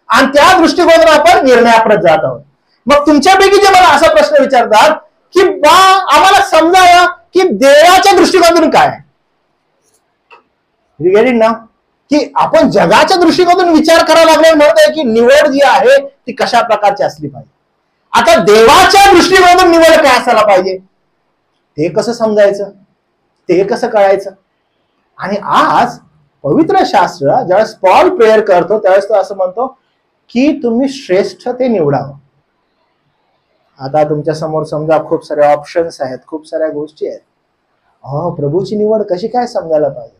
आणि त्या दृष्टिकोनातून आपण निर्णयाप्रत जात आहोत. मग तुमच्यापैकी जे मला असा प्रश्न विचारतात की बा आम्हाला समजावं की देवाच्या दृष्टिकोनातून काय आहे ना, की आपण जगाच्या दृष्टिकोनातून विचार करायला लागल्यावर म्हणत आहे की निवड जी आहे ती कशा प्रकारची असली पाहिजे. आता देवाच्या दृष्टिकोनातून निवड काय असायला पाहिजे ते कसं समजायचं, ते कसं कळायचं. आणि आज पवित्र शास्त्र ज्यावेळेस पॉल प्रेयर करतो त्यावेळेस तो असं म्हणतो की तुम्ही श्रेष्ठ ते निवडावं. आता तुमच्या समोर समजा खूप सारे ऑप्शन्स आहेत, खूप साऱ्या गोष्टी आहेत. प्रभूची निवड कशी काय समजायला पाहिजे,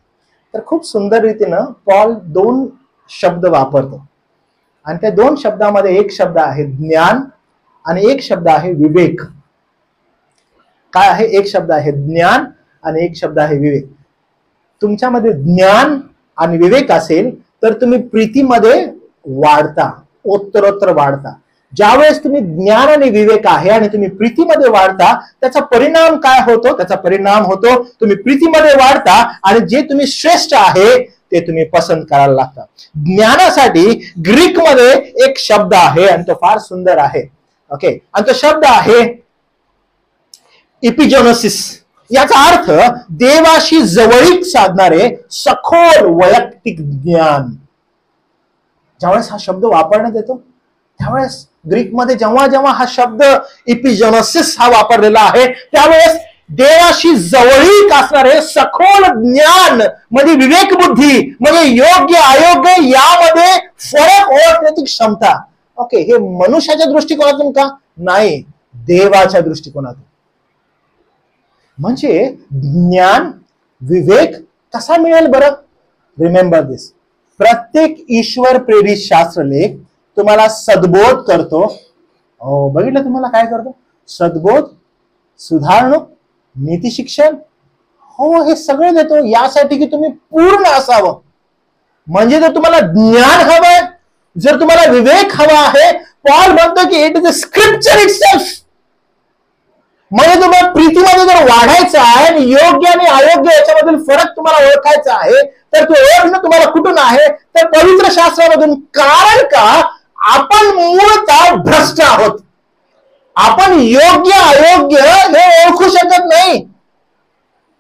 तर खूप सुंदर रीतीनं पॉल 2 शब्द वापरतो आणि त्या 2 शब्दामध्ये एक शब्द आहे ज्ञान आणि एक शब्द आहे विवेक. काय आहे, एक शब्द आहे ज्ञान आणि एक शब्द आहे विवेक. तुमच्यामध्ये ज्ञान आणि विवेक असेल तर तुम्ही प्रीतीमध्ये वाढता, उत्तरोत्तर वाढता. ज्यावेळेस तुम्ही ज्ञान आणि विवेक आहे आणि तुम्ही प्रीतीमध्ये वाढता त्याचा परिणाम काय होतो, त्याचा परिणाम होतो तुम्ही प्रीतीमध्ये वाढता आणि जे तुम्ही श्रेष्ठ आहे ते तुम्ही पसंत करायला लागता. ज्ञानासाठी ग्रीकमध्ये एक शब्द आहे आणि तो फार सुंदर आहे. ओके, आणि तो शब्द आहे इपिजोनोसिस. याचा अर्थ देवाशी जवळीक साधणारे सखोल वैयक्तिक ज्ञान. ज्यावेळेस हा शब्द वापरण्यात येतो त्यावेळेस ग्रीकमध्ये जेव्हा जेव्हा हा शब्द इपिजोनोसिस हा वापरलेला आहे त्यावेळेस देवाशी जवळीक असणारे सखोल ज्ञान म्हणजे विवेक बुद्धी म्हणजे योग्य अयोग्य यामध्ये फरक ओळखण्याची क्षमता. ओके, हे मनुष्याच्या दृष्टिकोनातून का नाही, देवाच्या दृष्टिकोनातून. म्हणजे ज्ञान विवेक कसा मिळेल बरं. रिमेंबर दिस, प्रत्येक ईश्वर प्रेरित शास्त्रलेख तुम्हाला सद्बोध करतो. बघितलं तुम्हाला काय करतो, सद्बोध, सुधारणूक, नीती शिक्षण, हो हे सगळं देतो यासाठी की तुम्ही पूर्ण असावं. म्हणजे जर तुम्हाला ज्ञान हवंय, जर तुम्हाला विवेक हवा आहे, पॉल म्हणतो की it is a scripture itself. म्हणजे तुम्हाला प्रीतीमध्ये जर वाढायचं आहे आणि योग्य आणि अयोग्य याच्यामधील फरक तुम्हाला ओळखायचा आहे तर तो ओळखणं तुम्हाला कुठून आहे, तर पवित्र शास्त्रामधून. कारण का आपण मूळतः भ्रष्ट आहोत. आपण योग्य अयोग्य हे ओळखू शकत नाही.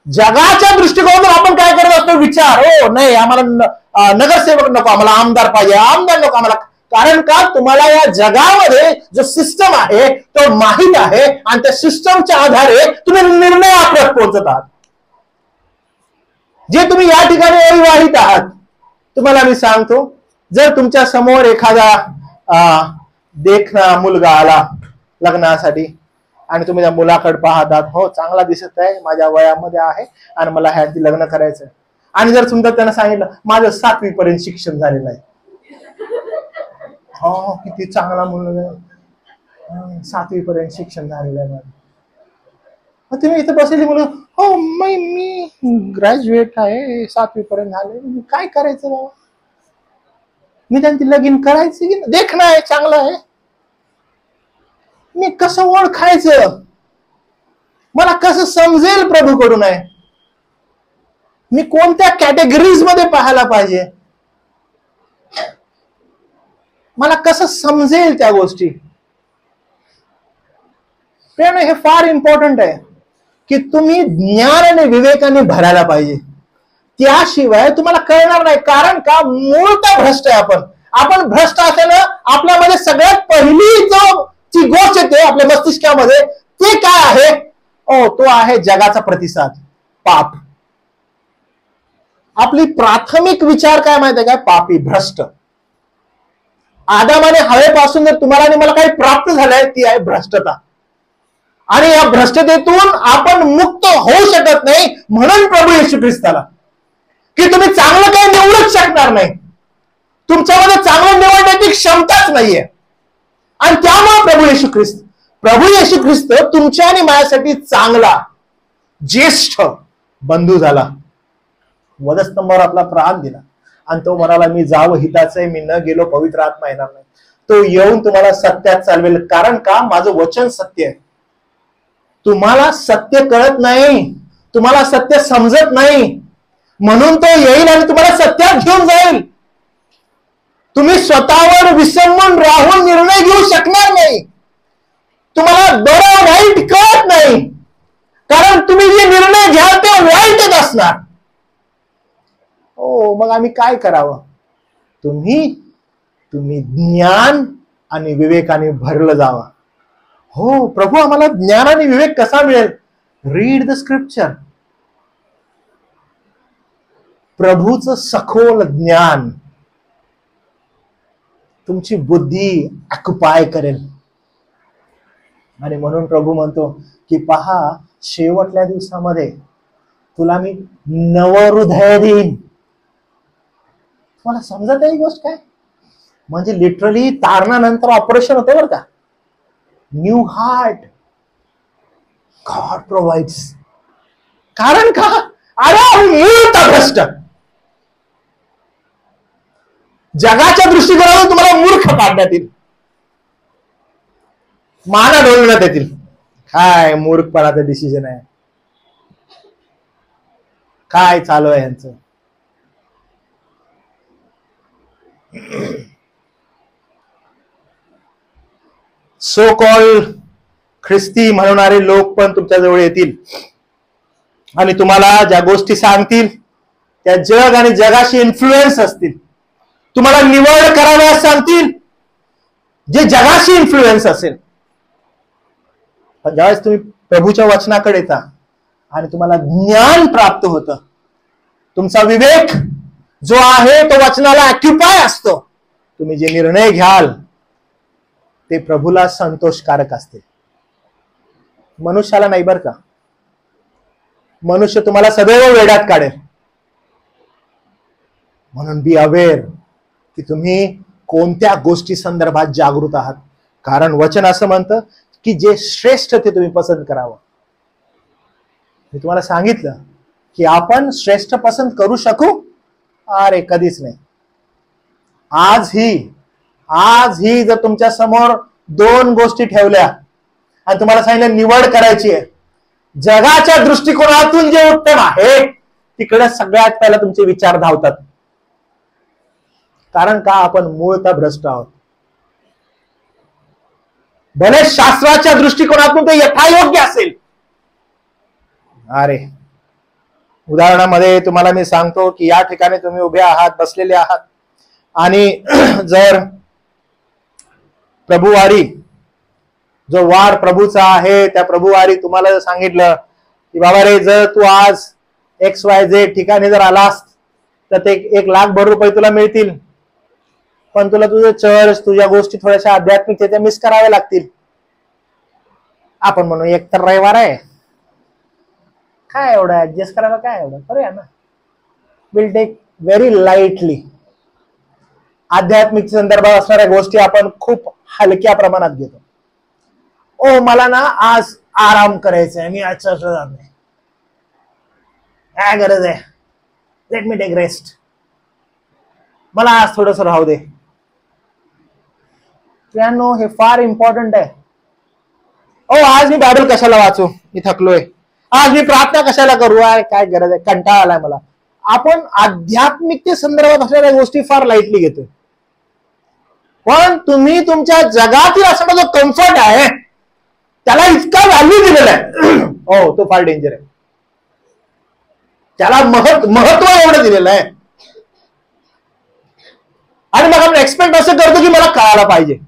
जगाच्या दृष्टिकोनातून आपण काय करत असतो विचार, हो नाही आम्हाला नगरसेवक नको आम्हाला, आमदार पाहिजे, आमदार नको आम्हाला. कारण का तुम्हाला या जगामध्ये जो सिस्टम आहे तो माहित आहे आणि त्या सिस्टमच्या आधारे तुम्ही निर्णयाप्रत पोहोचत आहात. जे तुम्ही या ठिकाणी अविवाहित आहात, तुम्हाला मी सांगतो, जर तुमच्या समोर एखादा देखना मुलगा आला लग्नासाठी आणि तुम्ही त्या मुलाकडे पाहतात, हो चांगला दिसत आहे, माझ्या वयामध्ये आहे आणि मला ह्याची लग्न करायचंय, आणि जर समजा त्यांना सांगितलं माझं 7वी पर्यंत शिक्षण झालेलं आहे, हो किती चांगला मुलगा, 7वी पर्यंत शिक्षण झालेलं आहे माझं. मग तुम्ही इथं बसलेली मुलं, हो मी ग्रॅज्युएट आहे, 7वी पर्यंत झाले, काय करायचं बाबा, मी त्यांची लगीन करायची की देखणं आहे चांगलं आहे, मी कसं ओळखायचं, मला कसं समजेल प्रभूकडून आहे, मी कोणत्या कॅटेगरीज मध्ये पाहायला पाहिजे, मला कसं समजेल त्या गोष्टी. प्रेम हे फार इम्पॉर्टंट आहे की तुम्ही ज्ञान आणि विवेकाने भरायला पाहिजे, त्याशिवाय तुम्हाला कळणार नाही. कारण का मूळतः भ्रष्ट आहे आपण भ्रष्ट असल्यानं आपल्यामध्ये सगळ्यात पहिली ची गोष्ट येते आपल्या मस्तिष्कामध्ये, ते काय आहे, तो आहे जगाचा प्रतिसाद, पाप. आपली प्राथमिक विचार काय माहिती आहे का, पापी, भ्रष्ट. आदामाने हवेपासून जर तुम्हाला आणि मला काही प्राप्त झालंय ती आहे भ्रष्टता, आणि या भ्रष्टतेतून आपण मुक्त होऊ शकत नाही. म्हणून प्रभू येशू ख्रिस्ताला की तुम्ही चांगलं काही निवडूच शकणार नाही, तुमच्यामध्ये चांगलं निवडण्याची क्षमताच नाहीये. आणि त्यामुळे प्रभू येशू ख्रिस्त तुमच्या आणि माझ्यासाठी चांगला ज्येष्ठ बंधू झाला, वधस्तंभावर आपला प्राण दिला, आणि तो म्हणाला मी जावं हिताचं आहे, मी न गेलो पवित्र आत्मा येणार नाही. तो येऊन तुम्हाला सत्यात चालवेल. कारण का माझं वचन सत्य आहे. तुम्हाला सत्य कळत नाही, तुम्हाला सत्य समजत नाही, म्हणून तो येईल आणि तुम्हाला सत्यात घेऊन जाईल. तुम्ही स्वतःवर विसंबून राहून निर्णय घेऊ शकणार नाही, तुम्हाला बरं वाईट कळत नाही, कारण तुम्ही जे निर्णय घ्याल ते वाईटच असणार. मग आम्ही काय करावं, तुम्ही ज्ञान आणि विवेकाने भरलं जावं. हो प्रभू आम्हाला ज्ञान आणि विवेक कसा मिळेल, रीड द स्क्रिप्चर. प्रभूचं सखोल ज्ञान तुमची बुद्धी ऑक्युपाय करेल. आणि म्हणून प्रभू म्हणतो की पहा शेवटल्या दिवसामध्ये तुला मी नवहृदय देईन. तुम्हाला समजत आहे ही गोष्ट काय, म्हणजे लिटरली तारणानंतर ऑपरेशन होतं बरं का, न्यू हार्ट गॉड प्रोव्हाइड्स. कारण का अरे भ्रष्ट, जगाच्या दृष्टिकोनातून तुम्हाला मूर्ख पाडण्यात येईल, माना ढोलण्यात येतील. काय मूर्खपणाचं डिसिजन आहे, काय चालू आहे यांचं. सो कॉल ख्रिस्ती म्हणणारे लोक पण तुमच्या जवळ येतील आणि तुम्हाला ज्या गोष्टी सांगतील त्या जग आणि जगाशी इन्फ्लुएन्स असतील. तुम्हाला निवड कराव्यास सांगतील जे जगाशी इन्फ्लुएन्स असेल. पण ज्यावेळेस तुम्ही प्रभूच्या वचनाकडे येता आणि तुम्हाला ज्ञान प्राप्त होतं, तुमचा विवेक जो आहे तो वचनाला ऑक्युपाय असतो, तुम्ही जे निर्णय घ्याल ते प्रभूला संतोषकारक असते, मनुष्याला नाही. बरं का, मनुष्य तुम्हाला सदैव वेड्यात काढेल. म्हणून बी अवेअर की तुम्ही कोणत्या गोष्टी संदर्भात जागृत आहात. कारण वचन असं म्हणतं की जे श्रेष्ठ ते तुम्ही पसंत करावं. मी तुम्हाला सांगितलं की आपण श्रेष्ठ पसंत करू शकू, अरे कधीच नाही. आजही जर तुमच्या समोर 2 गोष्टी ठेवल्या आणि तुम्हाला सांगितलं निवड करायची आहे, जगाच्या दृष्टिकोनातून जे उत्तम आहे तिकडे सगळ्यात पहिला तुमचे विचार धावतात. कारण का आपण मूळतः भ्रष्ट आहोत. भले शास्त्राच्या दृष्टिकोनातून ते यथायोग्य असेल, अरे उदाहरणामध्ये तुम्हाला मी सांगतो की या ठिकाणी तुम्ही उभे आहात, बसलेले आहात, आणि जर प्रभुवारी, जो वार प्रभूचा आहे, त्या प्रभुवारी तुम्हाला सांगितलं की बाबा रे, जर तू आज XYZ ठिकाणी जर आलास तर ते 1,00,000 रुपये तुला मिळतील, पण तुला तुझं चर्च, तुझ्या गोष्टी थोड्याशा आध्यात्मिक मिस कराव्या लागतील. आपण म्हणू एक तर रविवार आहे, काय एवढं ऍडजस्ट करायला, काय एवढं करूया ना. Will take very lightly. आध्यात्मिक संदर्भात असणाऱ्या गोष्टी आपण खूप हलक्या प्रमाणात घेतो. ओ मला ना आज आराम करायचा आहे, मी आज चर्चला जात नाही, काय गरज आहे, लेट मी टेक रेस्ट, मला आज थोडंसं राहू दे. प्रियांनो, हे फार इम्पॉर्टंट आहे. ओ आज मी बायबल कशाला वाचू, मी थकलोय, आज मी प्रार्थना कशाला करू, आहे काय गरज आहे, कंटाळा आलाय मला. आपण आध्यात्मिकते संदर्भात असलेल्या गोष्टी फार लाईटली घेतोय. पण तुम्ही तुमच्या जगातील असणारा जो कम्फर्ट आहे त्याला इतका व्हॅल्यू दिलेला आहे, हो तो फार डेंजर आहे. त्याला महत्व एवढं दिलेलं आहे, आणि मग आपण एक्सपेक्ट असं करतो की मला कळायला पाहिजे.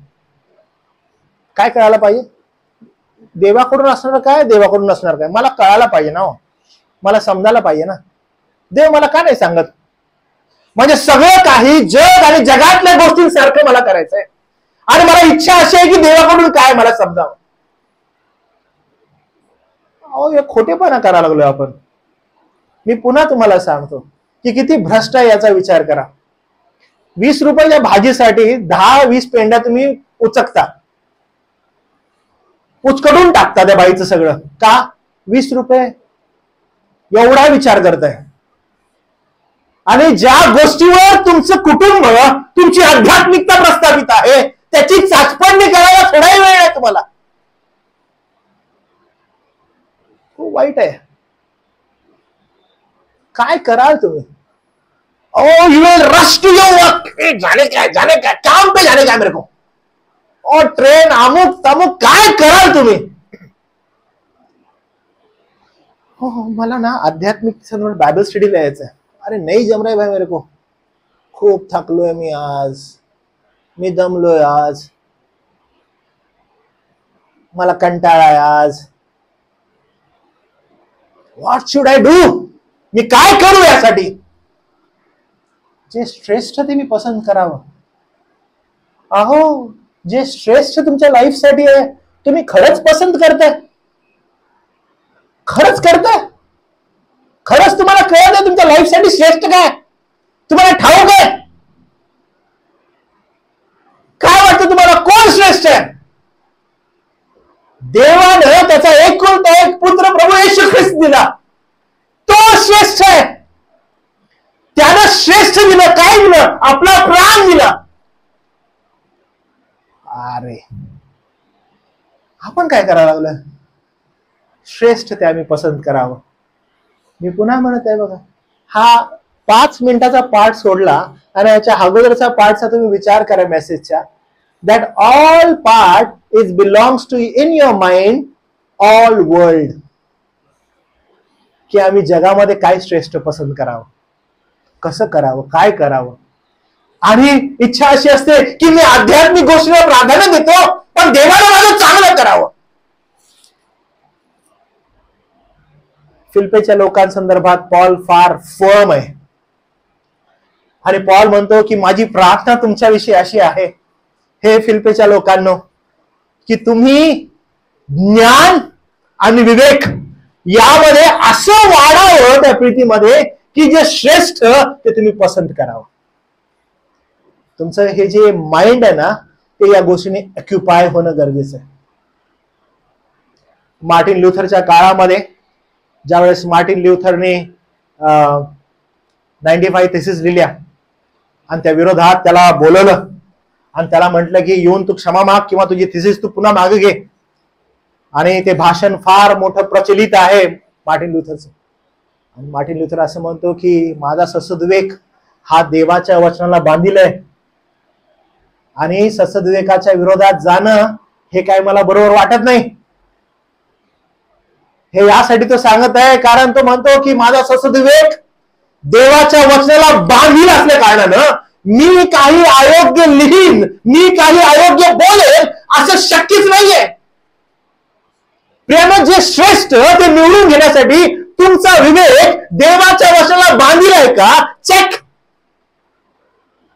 काय कळायला पाहिजे? देवाकडून असणार काय, देवाकडून असणार काय, मला कळायला पाहिजे ना, हो मला समजायला पाहिजे ना. देव मला का नाही सांगत? म्हणजे सगळं काही जग आणि जगातल्या गोष्टींसारखं मला करायचंय, आणि मला इच्छा अशी आहे की देवाकडून काय मला समजावं. अहो, हे खोटेपणा करायला लागलोय आपण. मी पुन्हा तुम्हाला सांगतो की किती भ्रष्ट आहे याचा विचार करा. 20 रुपयाच्या भाजीसाठी 10-20 पेंड्या तुम्ही उचकता, उचकडून टाकता त्या बाईचं सगळं. का? 20 रुपये, एवढा विचार करताय. आणि ज्या गोष्टीवर तुमचं कुटुंब, तुमची आध्यात्मिकता प्रस्थापित आहे, त्याची चाचपणी करायला थोडाही वेळ आहे तुम्हाला. खूप वाईट आहे. काय कराल तुम्ही? Oh you will rush to your work, जाने क्या काम पे जाने क्या मेरे को, और ट्रेन अमुक तमुक, काय कराल तुम्ही? हो मला ना आध्यात्मिक बायबल स्टडीला यायचं आहे. अरे नाही जम रहा है भाई मेरे को, खूप थकलोय मी आज, मी दमलोय आज, मला कंटाळा आहे आज. What should I do? मी काय करू यासाठी? जे श्रेष्ठ ते मी पसंत करावं. अहो, जे श्रेष्ठ तुमच्या लाईफ साठी आहे तुम्ही खरंच पसंत करताय? खरंच करताय? खरंच तुम्हाला कळत आहे तुमच्या लाईफ साठी श्रेष्ठ काय? तुम्हाला ठाऊक आहे? काय वाटतं तुम्हाला, कोण श्रेष्ठ आहे? देवाने त्याचा एकुलता एक पुत्र प्रभू येशू ख्रिस्त दिला, तो श्रेष्ठ आहे. त्यानं श्रेष्ठ दिलं, काय दिलं? आपला प्राण दिला. अरे आपण काय करायला लागलं? श्रेष्ठ ते आम्ही पसंत करावं. मी पुन्हा म्हणत आहे बघा, हा 5 मिनिटाचा पार्ट सोडला आणि याच्या अगोदरचा पार्टचा तुम्ही विचार करा मेसेजच्या, that all part is belongs to in your mind all world. की आम्ही जगामध्ये काय श्रेष्ठ पसंत करावं, कसं करावं, काय करावं. आणि इच्छा अशी असते की मी आध्यात्मिक गोष्टीला प्राधान्य देतो, पण देवाला माझं चांगलं करावं. फिलिप्पीच्या लोकांसंदर्भात पॉल फार फर्म आहे, आणि पॉल म्हणतो की माझी प्रार्थना तुमच्याविषयी अशी आहे, हे फिलिप्पीच्या लोकांनो, की तुम्ही ज्ञान आणि विवेक यामध्ये असं वाढावं त्या प्रीतीमध्ये की जे श्रेष्ठ ते तुम्ही पसंत करावं. तुमचं हे जे माइंड आहे ना, ते या गोष्टीने ऑक्युपाय होणं गरजेचं आहे. मार्टिन ल्युथरच्या काळामध्ये ज्यावेळेस मार्टिन ल्युथरने 95 थिसिस लिहिल्या आणि त्या विरोधात त्याला बोलवलं आणि त्याला म्हटलं की येऊन तू क्षमा माग किंवा तुझी थिसिस तू पुन्हा मागे घे. आणि ते भाषण फार मोठं प्रचलित आहे मार्टिन ल्युथरचं. आणि मार्टिन ल्युथर असं म्हणतो की माझा ससद्विवेक हा देवाच्या वचनाला बांधिलय, आणि ससद्विवेकाच्या विरोधात जाणं हे काय मला बरोबर वाटत नाही. हे यासाठी तो सांगत आहे कारण तो म्हणतो की माझा सद्विवेक देवाच्या वचनाला बांधील असल्या कारणानं मी काही अयोग्य लिहीन, मी काही अयोग्य बोलेन असं शक्यच नाहीये. प्रेम जे श्रेष्ठ ते निवडून घेण्यासाठी तुमचा विवेक देवाच्या वचनाला बांधील आहे का चेक.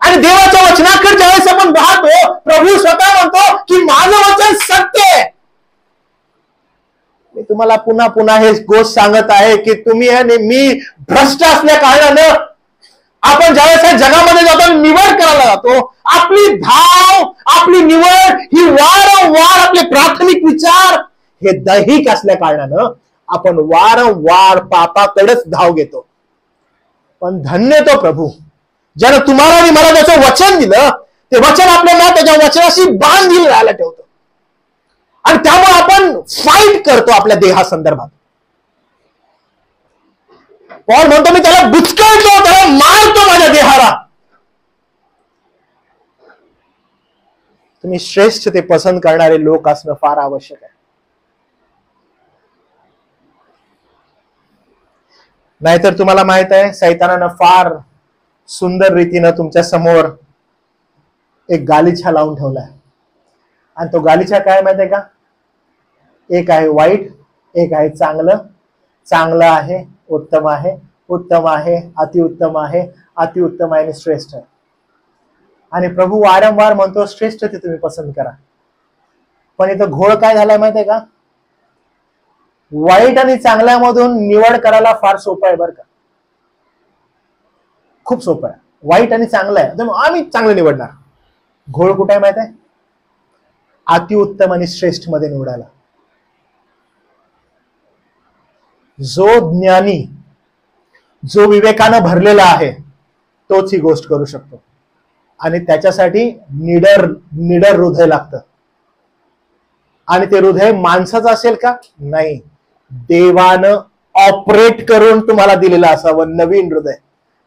आणि देवाच्या वचनाकडे ज्यावेळेस आपण पाहतो प्रभू स्वतः म्हणतो की माझं वचन सत्य आहे. मी तुम्हाला पुन्हा पुन्हा हे गोष्ट सांगत आहे की तुम्ही आणि मी भ्रष्ट असल्या कारणानं आपण ज्यावेळेस जगामध्ये जातो निवड करायला जातो, आपली धाव आपली निवड ही वारंवार आपले प्राथमिक विचार हे दैहिक असल्या कारणानं आपण वारंवार पापाकडेच धाव घेतो. पण धन्य तो प्रभू ज्यानं तुम्हाला आणि मला त्याचं वचन दिलं, ते वचन आपल्याला त्याच्या वचनाशी बांधील राहायला ठेवतो. आणि त्यामुळे आपण फाईट करतो आपल्या देहासंदर्भात. पॉल म्हणतो मी त्याला बुचकळतो, त्याला मारतो माझ्या देहाला. तुम्ही श्रेष्ठ ते पसंत करणारे लोक असणं फार आवश्यक आहे. नाहीतर तुम्हाला माहित आहे सैतानानं फार सुंदर रीतीनं तुमच्या समोर एक गालिचा लावून ठेवलाय. आणि तो गालिचा काय माहित आहे का? एक आहे वाईट, एक आहे चांगलं. चांगलं आहे, उत्तम आहे, उत्तम आहे, अतिउत्तम आहे, अतिउत्तम आहे आणि श्रेष्ठ आहे. आणि प्रभू वारंवार म्हणतो श्रेष्ठ ते तुम्ही पसंत करा. पण इथं घोळ काय झालाय माहित आहे का? वाईट आणि चांगल्यामधून निवड करायला फार सोपं आहे बरं का, खूप सोपं आहे. वाईट आणि चांगलं आहे आम्ही चांगलं निवडणार. घोळ कुठे आहे माहित आहे? अतिउत्तम आणि श्रेष्ठ मध्ये निवडायला. जो ज्ञानी, जो विवेकानं भरलेला आहे तोच ही गोष्ट करू शकतो. आणि त्याच्यासाठी निडर हृदय लागतं. आणि ते हृदय माणसाचं असेल का? नाही, देवानं ऑपरेट करून तुम्हाला दिलेलं असावं नवीन हृदय,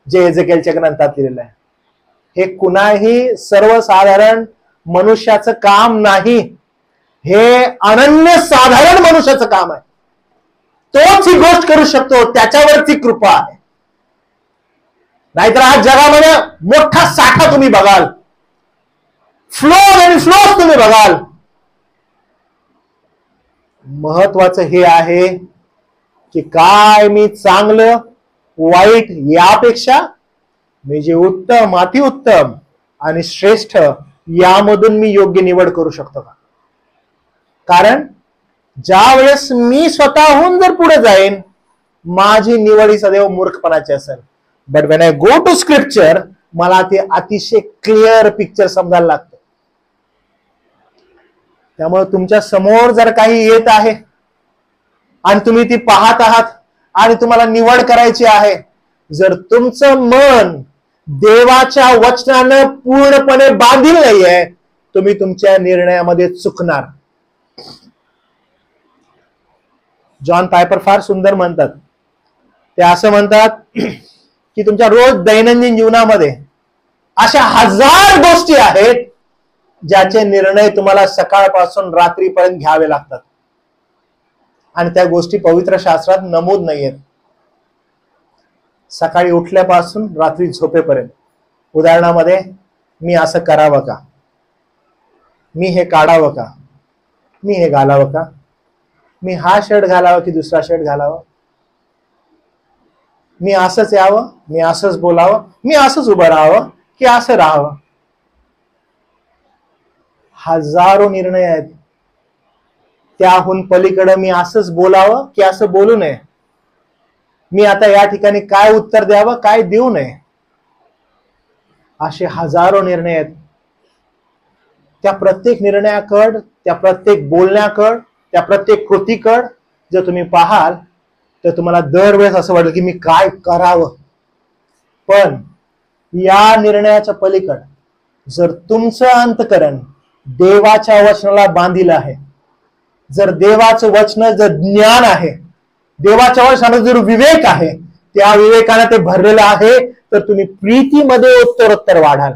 जे एजेकिएलच्या ग्रंथात दिलेलं आहे. हे कुणाही सर्वसाधारण मनुष्याचं काम नाही, हे अनन्य साधारण मनुष्याचं काम आहे. तोच ही गोष्ट करू शकतो, त्याच्यावरती कृपा आहे. नाहीतर आज जगामध्ये मोठा साठा तुम्ही बघाल, फ्लोज आणि फ्लोज तुम्ही बघाल. महत्वाचं हे आहे की काय मी चांगलं वाईट यापेक्षा मी जे उत्तम अतिउत्तम आणि श्रेष्ठ यामधून मी योग्य निवड करू शकतो का? कारण ज्या वेळेस मी स्वतःहून जर पुढे जाईन माझी निवड ही सदैव मूर्खपणाची असेल. But when I go to scripture मला ते अतिशय क्लिअर पिक्चर समजायला लागतं. त्यामुळे तुमच्या समोर जर काही येत आहे आणि तुम्ही ती पाहत आहात आणि तुम्हाला निवड करायची आहे, जर तुमचं मन देवाच्या वचनानं पूर्णपणे बांधील नाहीये तुम्ही तुमच्या निर्णयामध्ये चुकणार. जॉन पायपर फार सुंदर म्हणतात. ते असं म्हणतात की तुमच्या रोज दैनंदिन जीवनामध्ये अशा 1000 गोष्टी आहेत ज्याचे निर्णय तुम्हाला सकाळपासून रात्रीपर्यंत घ्यावे लागतात आणि त्या गोष्टी पवित्र शास्त्रात नमूद नाहीयेत. सकाळी उठल्यापासून रात्री झोपेपर्यंत. उदाहरणामध्ये मी असं करावं का, मी हे काढावं का, मी हे घालावं का, मी हा शर्ट घालावा की दुसरा शर्ट घालावा, मी असंच यावं, मी असंच बोलावं, मी असंच उभं राहावं की असं राहावं. हजारो निर्णय आहेत. त्याहून पलीकडे मी असंच बोलावं की असं बोलू नये, मी आता या ठिकाणी काय उत्तर द्यावं काय देऊ नये, असे हजारो निर्णय आहेत. त्या प्रत्येक निर्णयाकड, त्या प्रत्येक बोलण्याकड, त्या प्रत्येक कृतीकड जर तुम्ही पाहाल तर तुम्हाला दरवेळेस असं वाटेल की मी काय करावं. पण या निर्णयाच्या पलीकड जर तुमचं अंतःकरण देवाच्या वचनाला बांधील आहे, जर देवाचं वचन जर ज्ञान आहे, देवाच्या वचनात जर विवेक आहे, त्या विवेकाने ते भरलेलं आहे, तर तुम्ही प्रीतीमध्ये उत्तरोत्तर वाढाल.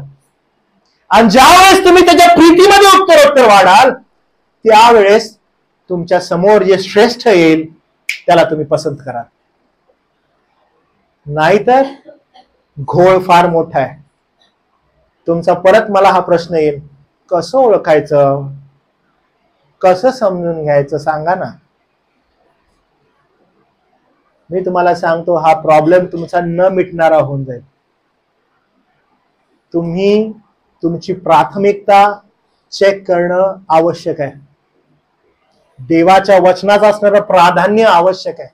आणि ज्यावेळेस तुम्ही त्याच्या प्रीतीमध्ये उत्तरोत्तर वाढाल त्यावेळेस तुमच्या समोर जे श्रेष्ठ येईल त्याला तुम्ही पसंत कराल. नाहीतर घोळ फार मोठा आहे तुमचा. परत मला हा प्रश्न येईल, कसं ओळखायचं, कसं समजून घ्यायचं सांगा ना. मी तुम्हाला सांगतो, हा प्रॉब्लेम तुमचा न मिटणारा होऊन जाईल. तुम्ही तुमची प्राथमिकता चेक करणं आवश्यक आहे. देवाच्या वचनाचं असणारं प्राधान्य आवश्यक आहे.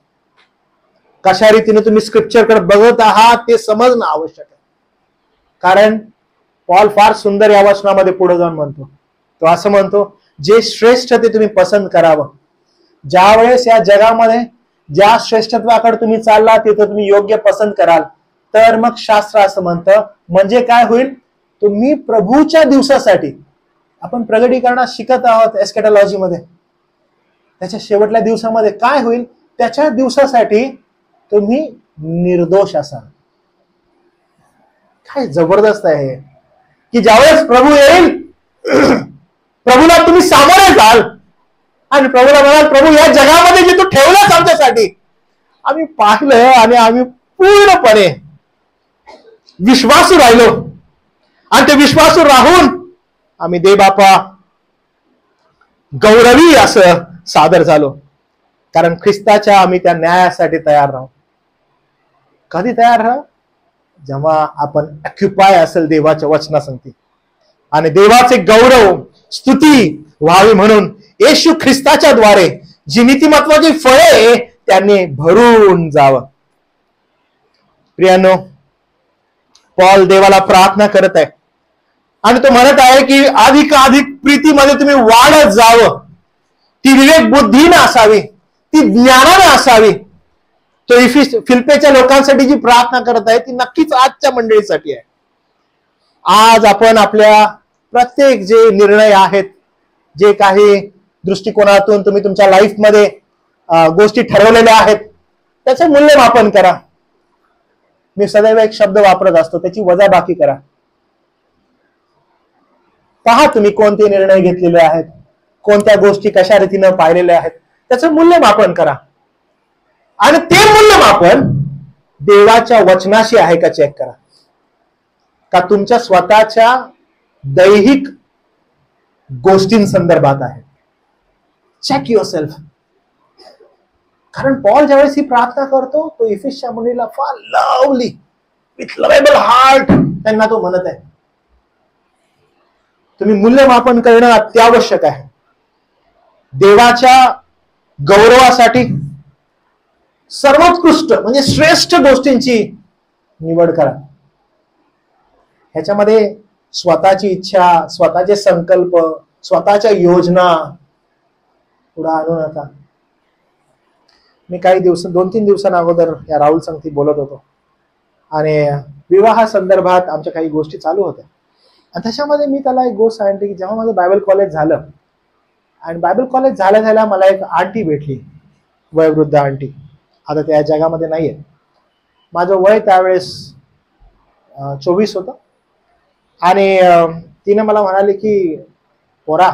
कशा रीतीने तुम्ही स्क्रिप्चरकडे बघत आहात ते समजणं आवश्यक आहे. कारण पॉल फार सुंदर या वचनामध्ये पुढे जाऊन म्हणतो, तो असं म्हणतो, जे श्रेष्ठ ते तुम्ही पसंत करावं. ज्या वेळेस या जगामध्ये ज्या श्रेष्ठत्वाकडे तुम्ही चालला तिथं तुम्ही योग्य पसंत कराल, तर मग शास्त्र असं म्हणतं, म्हणजे काय होईल, तुम्ही प्रभूच्या दिवसासाठी, आपण प्रगटीकरणात शिकत आहोत एस्केटॉलॉजी मध्ये, त्याच्या शेवटल्या दिवसामध्ये काय होईल, त्याच्या दिवसासाठी तुम्ही निर्दोष असाल. काय जबरदस्त आहे हे, की ज्यावेळेस प्रभू येईल प्रभूला तुम्ही सामोरे जाल आणि प्रभूला म्हणाल, प्रभू या जगामध्ये जे तू ठेवलंस आमच्यासाठी आम्ही पाहिलं आणि आम्ही पूर्णपणे विश्वासू राहिलो आणि ते विश्वासू राहून आम्ही दे बापा गौरवी असं सादर झालो. कारण ख्रिस्ताच्या आम्ही त्या न्यायासाठी तयार राहू. कधी तयार राहू, जेव्हा आपण ऑक्युपाय असेल देवाच्या वचनासंगती आणि देवाचे गौरव स्तुती व्हावी म्हणून येशू ख्रिस्ताच्या द्वारे जी नीतिमत्वाची फळे त्यांनी भरून जावं. प्रियानो, पॉल देवाला प्रार्थना करत आहे आणि तो म्हणत आहे की अधिकाधिक प्रीतीमध्ये तुम्ही वाढत जावं. ती विवेक बुद्धीनं असावी, ती ज्ञानानं असावी. तो फिलिप्पीच्या लोकांसाठी जी प्रार्थना करत आहे ती नक्कीच आजच्या मंडळीसाठी आहे. आज आपण आपल्या प्रत्येक जे निर्णय आहेत, जे काही दृष्टिकोनातून तुम्ही तुमच्या लाईफमध्ये गोष्टी ठरवलेल्या आहेत, त्याचं मूल्यमापन करा. मी सदैव एक शब्द वापरत असतो, त्याची वजाबाकी करा. पहा तुम्ही कोणते निर्णय घेतलेले आहेत, कोणत्या गोष्टी कशा रीतीनं पाहिलेल्या आहेत, त्याचं मूल्यमापन करा. आणि ते मूल्यमापन देवाच्या वचनाशी आहे का चेक करा, का तुमच्या स्वतःच्या दैहिक गोष्टींसंदर्भात आहे. Check yourself. कारण पॉल ज्यावेळेस ही प्रार्थना करतो, तो इफिसच्या मुलीला फार लवली विथ लवेबल हार्ट त्यांना तो म्हणत आहे, तुम्ही मूल्यमापन करणं अत्यावश्यक आहे. देवाच्या गौरवासाठी सर्वोत्कृष्ट म्हणजे श्रेष्ठ गोष्टींची निवड करा. ह्याच्यामध्ये स्वतःची इच्छा, स्वतःचे संकल्प, स्वतःच्या योजना पुढे आणू नका. मी काही 2-3 दिवसांना अगोदर या राहुल संगती बोलत होतो आणि विवाहा संदर्भात आमच्या काही गोष्टी चालू होत्या आणि त्याच्यामध्ये मी त्याला एक गोष्ट सांगितली की जेव्हा माझं बायबल कॉलेज झालं आणि बायबल कॉलेज झाल्या मला एक आंटी भेटली, वयोवृद्ध आंटी. आता त्या जगामध्ये नाहीये. माझं वय त्यावेळेस 24 होतं आणि तिने मला म्हणाली की पोरा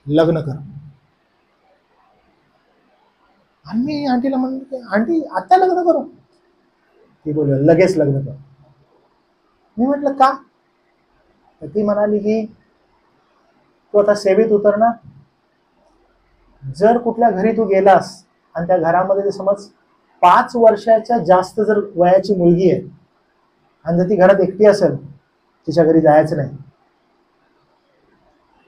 लग्न कर. आणि मी आंटीला म्हणलं, आंटी आता लग्न करू? ती बोलली लगेच लग्न कर. मी म्हटलं का? तर ती म्हणाली की तू आता सेवेत उतरणार, जर कुठल्या घरी तू गेलास आणि त्या घरामध्ये समज 5 वर्षाच्या जास्त जर वयाची मुलगी आहे आणि जर ती घरात एकटी असेल, तिच्या घरी जायचं नाही.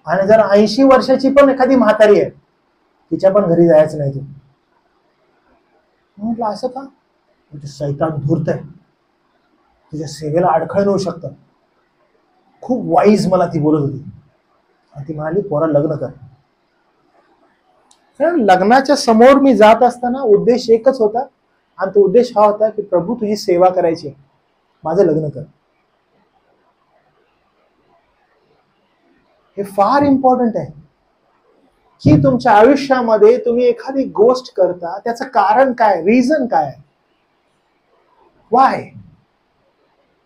आणि जर 80 वर्षाची पण एखादी म्हातारी आहे, तिच्या पण घरी जायचं नाही. तू म्हटलं असं का? शैतान धूर्त आहे, तुझ्या सेवेला अडखळ येऊ शकतं. खूप वाईज मला ती बोलत होती आणि ती म्हणाली पोरा लग्न कर. कारण लग्नाच्या समोर मी जात असताना उद्देश एकच होता आणि तो उद्देश हा होता की प्रभू तुझी सेवा करायची, माझं लग्न कर. हे फार इम्पॉर्टंट आहे की तुमच्या आयुष्यामध्ये तुम्ही एखादी गोष्ट करता, त्याचं कारण काय, रिझन काय, वाय,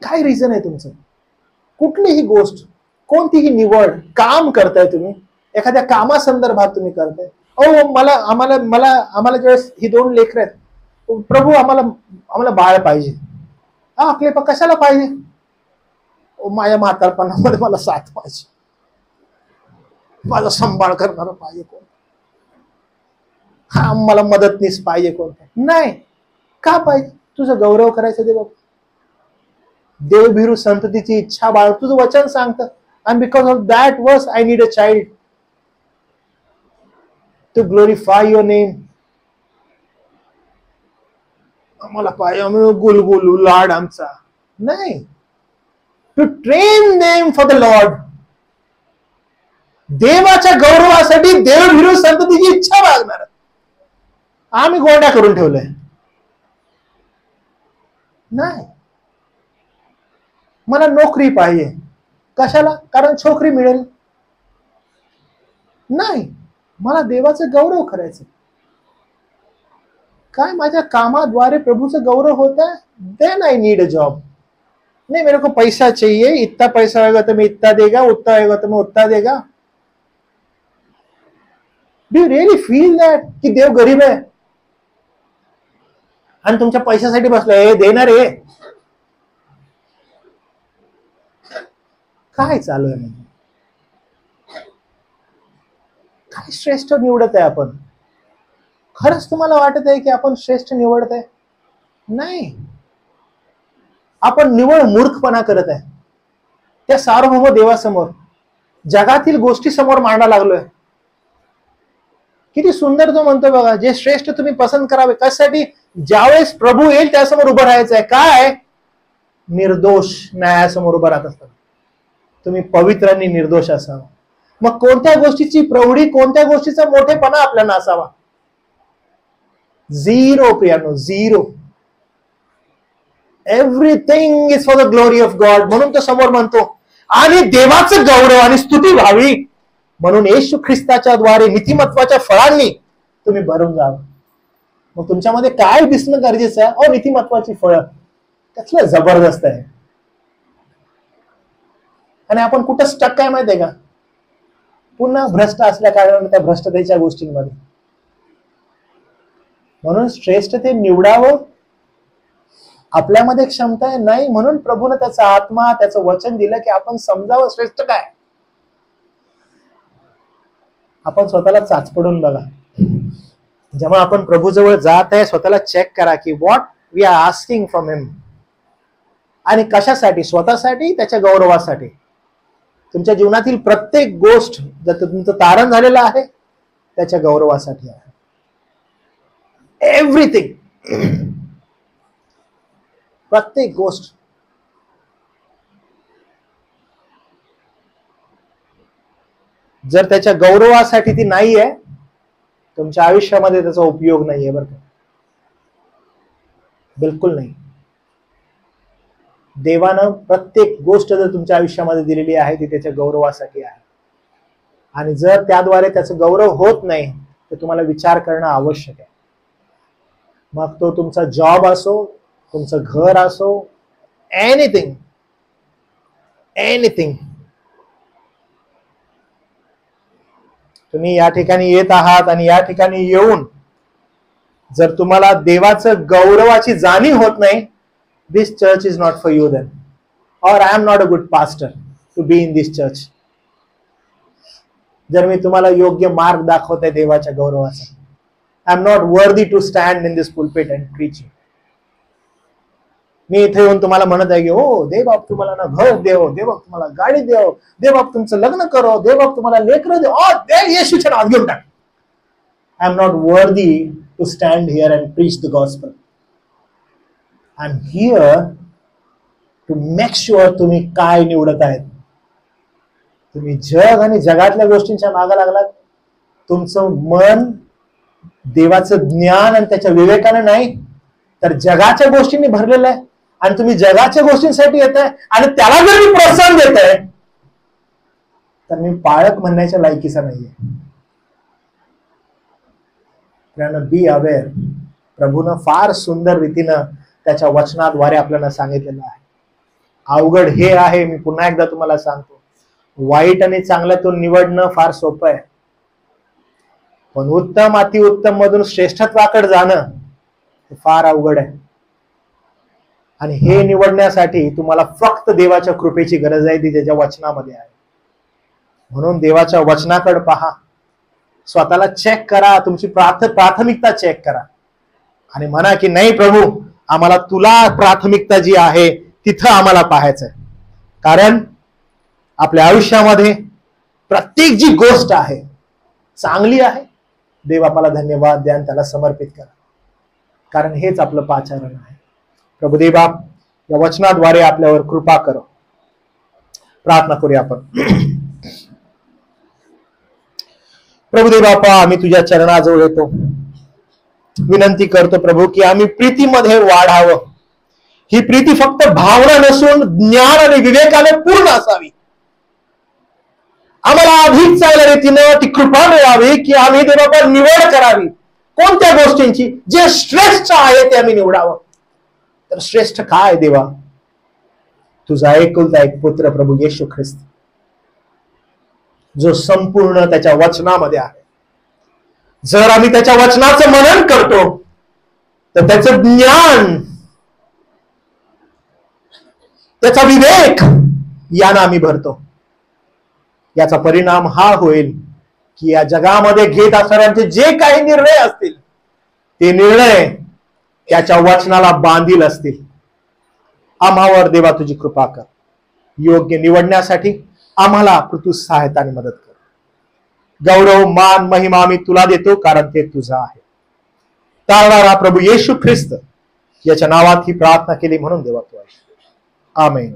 काय रिझन आहे तुमचं. कुठलीही गोष्ट, कोणतीही निवड, काम करताय तुम्ही, एखाद्या कामासंदर्भात तुम्ही करताय, आम्हाला ज्यावेळेस ही 2 लेकरं आहेत, प्रभू आम्हाला बाळ पाहिजे. हा क्लेपा कशाला पाहिजे? माझ्या म्हातारपणामध्ये मला साथ पाहिजे, माझा सांभाळ करणारा पाहिजे कोण, हा मला मदतनीस पाहिजे कोणता. नाही, का पाहिजे? तुझं गौरव करायचं देवा. देवभिरू संततीची इच्छा बाळ तुझं वचन सांगतं. And because of that verse, I need a child to glorify your name. आम्हाला पाहिजे गुलगुलू लाड आमचा. नाही, to train them for the Lord. देवाच्या गौरवासाठी देवभिरू संततीची इच्छा बाळगणार. आम्ही गोंड्या करून ठेवलंय. नाही, मला नोकरी पाहिजे. कशाला? कारण छोकरी मिळेल. नाही, मला देवाचं गौरव करायचं. काय माझ्या कामाद्वारे प्रभूचं गौरव होत है? Then I need a job. नहीं, मेरे को पैसा चाहिए, इतना पैसा होगा तो मैं इतना देगा, उतना होगा तो मैं उतना देगा. Do you really feel that कि देव गरीब आहे आणि तुमच्या पैशासाठी बसलाय? देणार आहे. काय चालू आहे? काय श्रेष्ठ निवडत आहे आपण? खरंच तुम्हाला वाटत आहे की आपण श्रेष्ठ निवडत आहे? नाही, आपण निवड मूर्खपणा करत आहे. त्या सार्वभौम देवासमोर, जगातील गोष्टी समोर मांडा लागलोय. किती सुंदर तो म्हणतो बघा, जे श्रेष्ठ तुम्ही पसंत करावे. कशासाठी? ज्यावेळेस प्रभू येईल त्यासमोर उभं राहायचं आहे. काय? निर्दोष न्यायासमोर उभं राहत असताना तुम्ही पवित्र आणि निर्दोष असावं. मग कोणत्या गोष्टीची प्रौढी, कोणत्या गोष्टीचा मोठेपणा आपल्याला असावा? झिरो प्रियानो, zero. Everything is for the glory of God. म्हणून तो समोर म्हणतो, आणि देवाचं गौरव आणि स्तुती व्हावी म्हणून येशू ख्रिस्ताच्या द्वारे नीतिमत्वाच्या फळांनी तुम्ही भरून जावं. मग तुमच्यामध्ये काय दिसणं गरजेचं आहे? नीतिमत्वाची फळं. त्यातलं जबरदस्त आहे. आणि आपण कुठं स्टक आहे माहितीये का? पुन्हा भ्रष्ट असल्या कारणाने त्या भ्रष्टतेच्या गोष्टींमध्ये. म्हणून श्रेष्ठ ते निवडावं. आपल्यामध्ये क्षमता आहे नाही, म्हणून प्रभूने त्याचा आत्मा, त्याचं वचन दिलं की आपण समजावं श्रेष्ठ काय. आपण स्वतःला चाचपडून बघा. जेव्हा आपण प्रभूजवळ जात आहे, स्वतःला चेक करा की what we are asking from him. आणि कशासाठी? स्वतःसाठी, त्याच्या गौरवासाठी. तुमच्या जीवनातील प्रत्येक गोष्ट जर तुमचं तारण झालेलं आहे, त्याच्या गौरवासाठी आहे. एव्हरीथिंग, प्रत्येक गोष्ट. जर त्याच्या गौरवासाठी ती नाही आहे, तुमच्या आयुष्यामध्ये त्याचा उपयोग नाहीये. बरं का? बिलकुल नाही. देवानं प्रत्येक गोष्ट जर तुमच्या आयुष्यामध्ये दिलेली आहे ती त्याच्या गौरवासाठी आहे. आणि जर त्याद्वारे त्याचं गौरव होत नाही तर तुम्हाला विचार करणं आवश्यक आहे. मग तो तुमचा जॉब असो, तुमचं घर असो, एनिथिंग एनिथिंग. तुम्ही या ठिकाणी येत आहात आणि या ठिकाणी येऊन जर तुम्हाला देवाचं गौरवाची जाणीव होत नाही, this church is not for you then, or I am not a good pastor to be in this church. जर मी तुम्हाला योग्य मार्ग दाखवतोय देवाच्या गौरवाचा, I am not worthy to stand in this pulpit and preach. मी इथे येऊन तुम्हाला म्हणत आहे की हो देवबाप तुम्हाला ना घर देव, देवबाप तुम्हाला गाडी देव, देवबाप तुमचं लग्न करो, देवबाप तुम्हाला लेकरं देव, देव येशूच्या नावात घेऊन टाक. I am not worthy to stand here and preach the gospel. I'm here to make sure तुम्ही काय निवडत आहेत. तुम्ही जग आणि जगातल्या गोष्टींच्या मागे लागलात, तुमचं मन देवाचं ज्ञान आणि त्याच्या विवेकानं नाही तर जगाच्या गोष्टींनी भरलेलं आहे. आणि तुम्ही जगाच्या गोष्टींसाठी येत आहे आणि त्याला जर मी प्रोत्साहन देत आहे तर मी पाळक म्हणण्याच्या लायकीचा नाहीये. Be aware. प्रभूनं फार सुंदर रीतीनं त्याच्या वचनाद्वारे आपल्याला सांगितलेलं आहे. अवघड हे आहे, मी पुन्हा एकदा तुम्हाला सांगतो, वाईट आणि चांगल्यातून निवडणं फार सोपं आहे. पण उत्तम अतिउत्तम मधून श्रेष्ठत्वाकडे जाणं हे फार अवघड आहे. आणि हे निवडण्यासाठी तुम्हाला फक्त देवाच्या कृपेची गरज आहे, ती त्याच्या वचनामध्ये आहे. म्हणून देवाच्या वचनाकडे पहा, स्वतःला चेक करा, तुमची प्राथमिकता चेक करा आणि म्हणा की नाही प्रभू, आम्हाला तुला प्राथमिकता जी आहे तिथं आम्हाला पाहायचंय. कारण आपल्या आयुष्यामध्ये प्रत्येक जी गोष्ट आहे चांगली आहे, देव आम्हाला धन्यवाद द्या आणि त्याला समर्पित करा, कारण हेच आपलं पाचारण आहे. प्रभुदेवा, या वचनाद्वारे आपल्यावर कृपा कर. प्रार्थना करूया आपण. प्रभुदेव बापा, आम्ही तुझ्या चरणाजवळ येतो, विनंती करतो प्रभू की आम्ही प्रीतीमध्ये वाढावं. ही प्रीती फक्त भावना नसून ज्ञान आणि विवेकाने पूर्ण असावी. आम्हाला अधिक चांगल्या रीतीनं ती कृपा मिळावी की आम्ही देवापर निवड करावी कोणत्या गोष्टींची, जे श्रेष्ठ आहे ते आम्ही निवडावं. तर श्रेष्ठ काय देवा? तुझा एकुलता एक पुत्र प्रभू येशू ख्रिस्त, जो संपूर्ण त्याच्या वचनामध्ये आहे. जर आम्ही त्याच्या वचनाचं मनन करतो तर त्याचं ज्ञान, त्याचा विवेक यानं आम्ही भरतो. याचा परिणाम हा होईल की या जगामध्ये घेत असणाऱ्यांचे जे काही निर्णय असतील ते निर्णय त्याच्या वचनाला बांधील असतील. आम्हावर देवा तुझी कृपा कर. योग्य निवडण्यासाठी आम्हाला तू सहायता आणि मदत कर. गौरव, मान, महिमा आम्ही तुला देतो, कारण ते तुझा आहे. तारणारा प्रभू येशू ख्रिस्त याच्या नावात ही प्रार्थना केली म्हणून देवा तू आहे. आमेन.